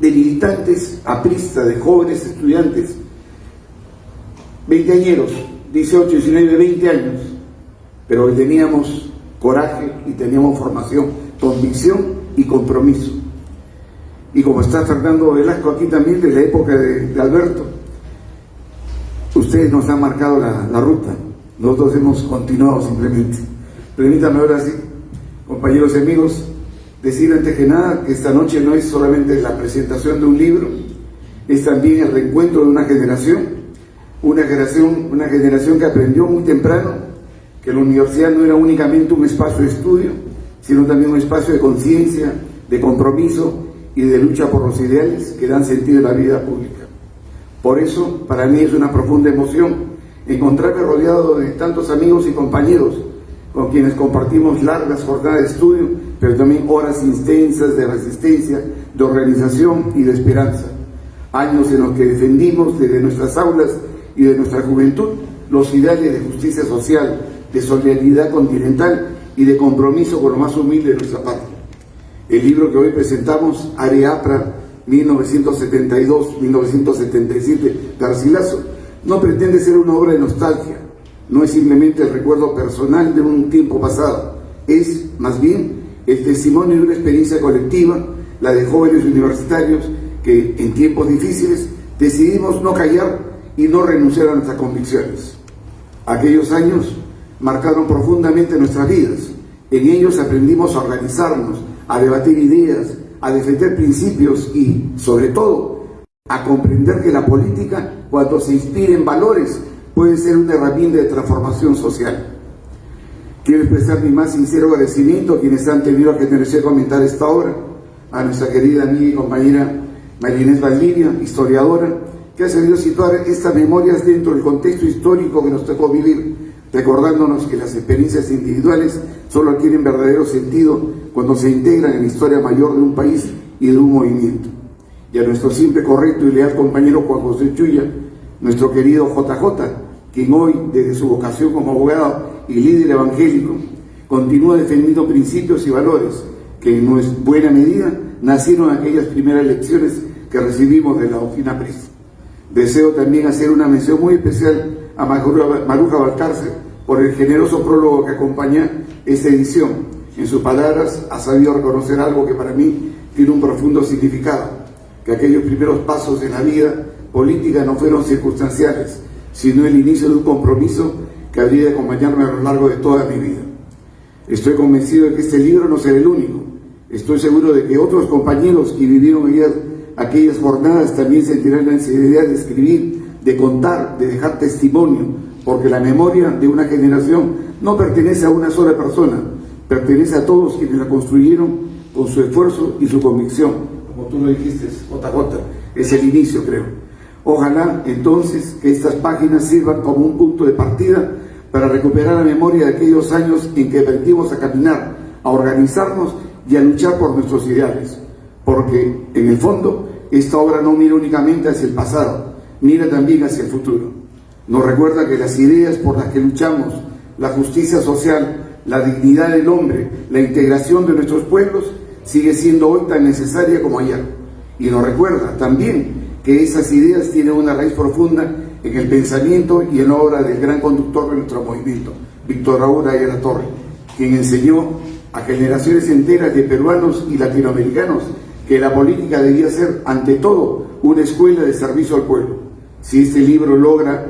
de militantes apristas, de jóvenes estudiantes, veinteañeros, 18, 19, 20 años, pero que teníamos coraje y teníamos formación, convicción y compromiso. Y como está Fernando Velasco aquí también, de la época de Alberto, ustedes nos han marcado la ruta, nosotros hemos continuado simplemente. Permítanme ahora sí, compañeros y amigos, decir antes que nada que esta noche no es solamente la presentación de un libro, es también el reencuentro de una generación que aprendió muy temprano que la universidad no era únicamente un espacio de estudio, sino también un espacio de conciencia, de compromiso y de lucha por los ideales que dan sentido a la vida pública. Por eso, para mí es una profunda emoción encontrarme rodeado de tantos amigos y compañeros con quienes compartimos largas jornadas de estudio, pero también horas intensas de resistencia, de organización y de esperanza. Años en los que defendimos desde nuestras aulas y de nuestra juventud los ideales de justicia social, de solidaridad continental y de compromiso con lo más humilde de nuestra patria. El libro que hoy presentamos, Areapra 1972-1977, Garcilaso, no pretende ser una obra de nostalgia, no es simplemente el recuerdo personal de un tiempo pasado, es más bien el testimonio de una experiencia colectiva, la de jóvenes universitarios que en tiempos difíciles decidimos no callar y no renunciar a nuestras convicciones. Aquellos años marcaron profundamente nuestras vidas. En ellos aprendimos a organizarnos, a debatir ideas, a defender principios y, sobre todo, a comprender que la política, cuando se inspira en valores, puede ser una herramienta de transformación social. Quiero expresar mi más sincero agradecimiento a quienes han tenido la generosidad de comentar esta obra, a nuestra querida amiga y compañera María Inés Valdivia, historiadora, que ha sabido situar estas memorias dentro del contexto histórico que nos tocó vivir, recordándonos que las experiencias individuales solo adquieren verdadero sentido cuando se integran en la historia mayor de un país y de un movimiento. Y a nuestro siempre correcto y leal compañero Juan José Chuya, nuestro querido JJ, quien hoy, desde su vocación como abogado y líder evangélico, continúa defendiendo principios y valores que en buena medida nacieron en aquellas primeras lecciones que recibimos de la doctrina Pris. Deseo también hacer una mención muy especial a Maruja Valcárcel por el generoso prólogo que acompaña esta edición. En sus palabras ha sabido reconocer algo que para mí tiene un profundo significado, que aquellos primeros pasos en la vida política no fueron circunstanciales, sino el inicio de un compromiso que habría de acompañarme a lo largo de toda mi vida. Estoy convencido de que este libro no será el único. Estoy seguro de que otros compañeros que vivieron aquellas jornadas también sentirán la necesidad de escribir, de contar, de dejar testimonio, porque la memoria de una generación no pertenece a una sola persona, pertenece a todos quienes la construyeron con su esfuerzo y su convicción. Como tú lo dijiste, JJ, es el inicio, creo. Ojalá entonces que estas páginas sirvan como un punto de partida para recuperar la memoria de aquellos años en que aprendimos a caminar, a organizarnos y a luchar por nuestros ideales, porque en el fondo esta obra no mira únicamente hacia el pasado, mira también hacia el futuro. Nos recuerda que las ideas por las que luchamos, la justicia social, la dignidad del hombre, la integración de nuestros pueblos, sigue siendo hoy tan necesaria como ayer. Y nos recuerda también que esas ideas tienen una raíz profunda en el pensamiento y en la obra del gran conductor de nuestro movimiento, Víctor Raúl Ayala Torre, quien enseñó a generaciones enteras de peruanos y latinoamericanos que la política debía ser, ante todo, una escuela de servicio al pueblo. Si este libro logra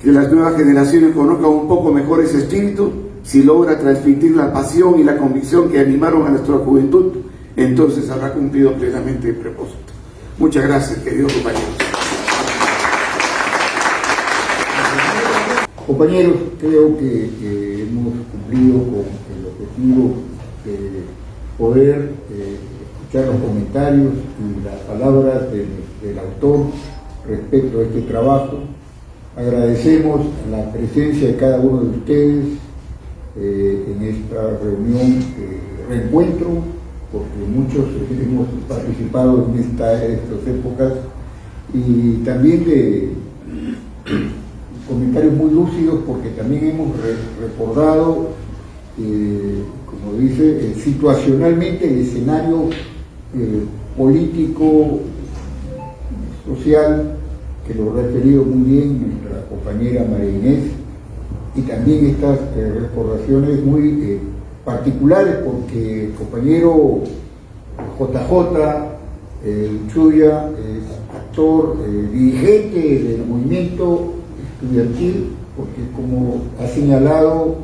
que las nuevas generaciones conozcan un poco mejor ese espíritu, si logra transmitir la pasión y la convicción que animaron a nuestra juventud, entonces habrá cumplido plenamente el propósito. Muchas gracias, queridos compañeros. Compañeros, creo que hemos cumplido con el objetivo de poder escuchar los comentarios y las palabras del autor respecto a este trabajo. Agradecemos la presencia de cada uno de ustedes en esta reunión de reencuentro, porque muchos hemos participado en estas épocas, y también de comentarios muy lúcidos, porque también hemos recordado, como dice, situacionalmente el escenario político, social, que lo ha referido muy bien nuestra compañera María Inés, y también estas recordaciones muy particulares, porque el compañero JJ Chuya es actor, dirigente del movimiento estudiantil, porque como ha señalado,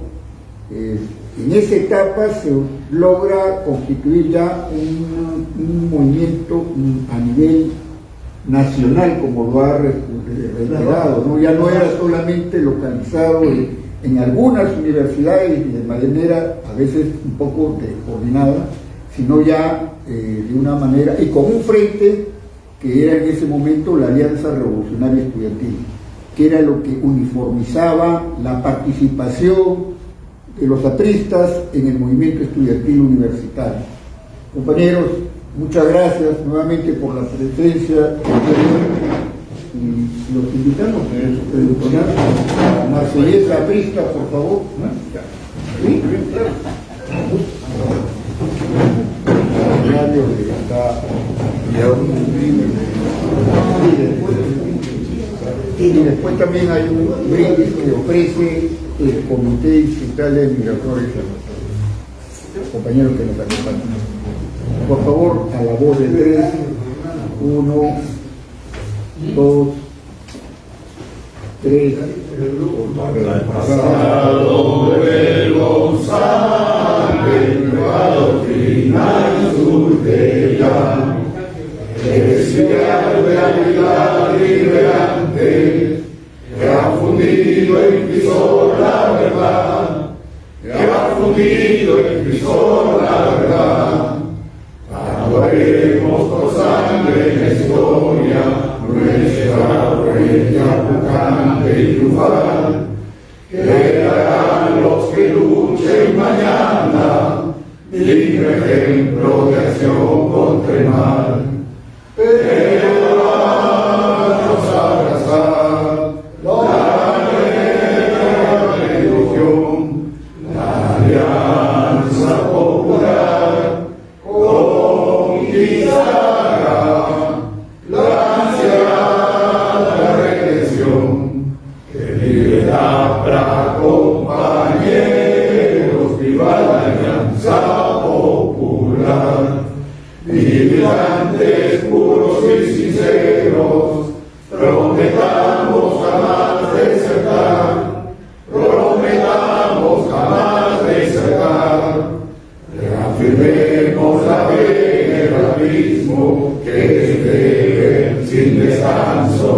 en esa etapa se logra constituir ya un movimiento a nivel nacional, como lo ha reiterado, ¿no? Ya no era solamente localizado en algunas universidades y de manera a veces un poco descoordinada, sino ya de una manera, y con un frente que era en ese momento la Alianza Revolucionaria Estudiantil, que era lo que uniformizaba la participación de los apristas en el movimiento estudiantil universitario. Compañeros, muchas gracias nuevamente por la presencia, y los invitamos a entonar a Marsellesa Aprista, por favor. ¿Sí? Y después también hay un brindis que ofrece el Comité Distrital de Migratorios, compañeros que nos acompañan. Por favor, a la voz de 3, 1, 2, 3. Pasado el González, nueva doctrina surge ya, es ideal realidad liberante, que ha fundido en Cristo la verdad, que ha fundido en Cristo la verdad. Tatuaremos por sangre la historia, nuestra huella pujante y triunfal, que darán los que luchen mañana, digno ejemplo de acción contra el mal. Pero vamos a abrazar la nueva religión, la alianza popular, conquistará la ansiada redención, que libertad para compañeros, viva la alianza popular. Vigilantes puros y sinceros, prometamos jamás desertar, prometamos jamás desertar. Reafirmemos la fe en el abismo que debe sin descanso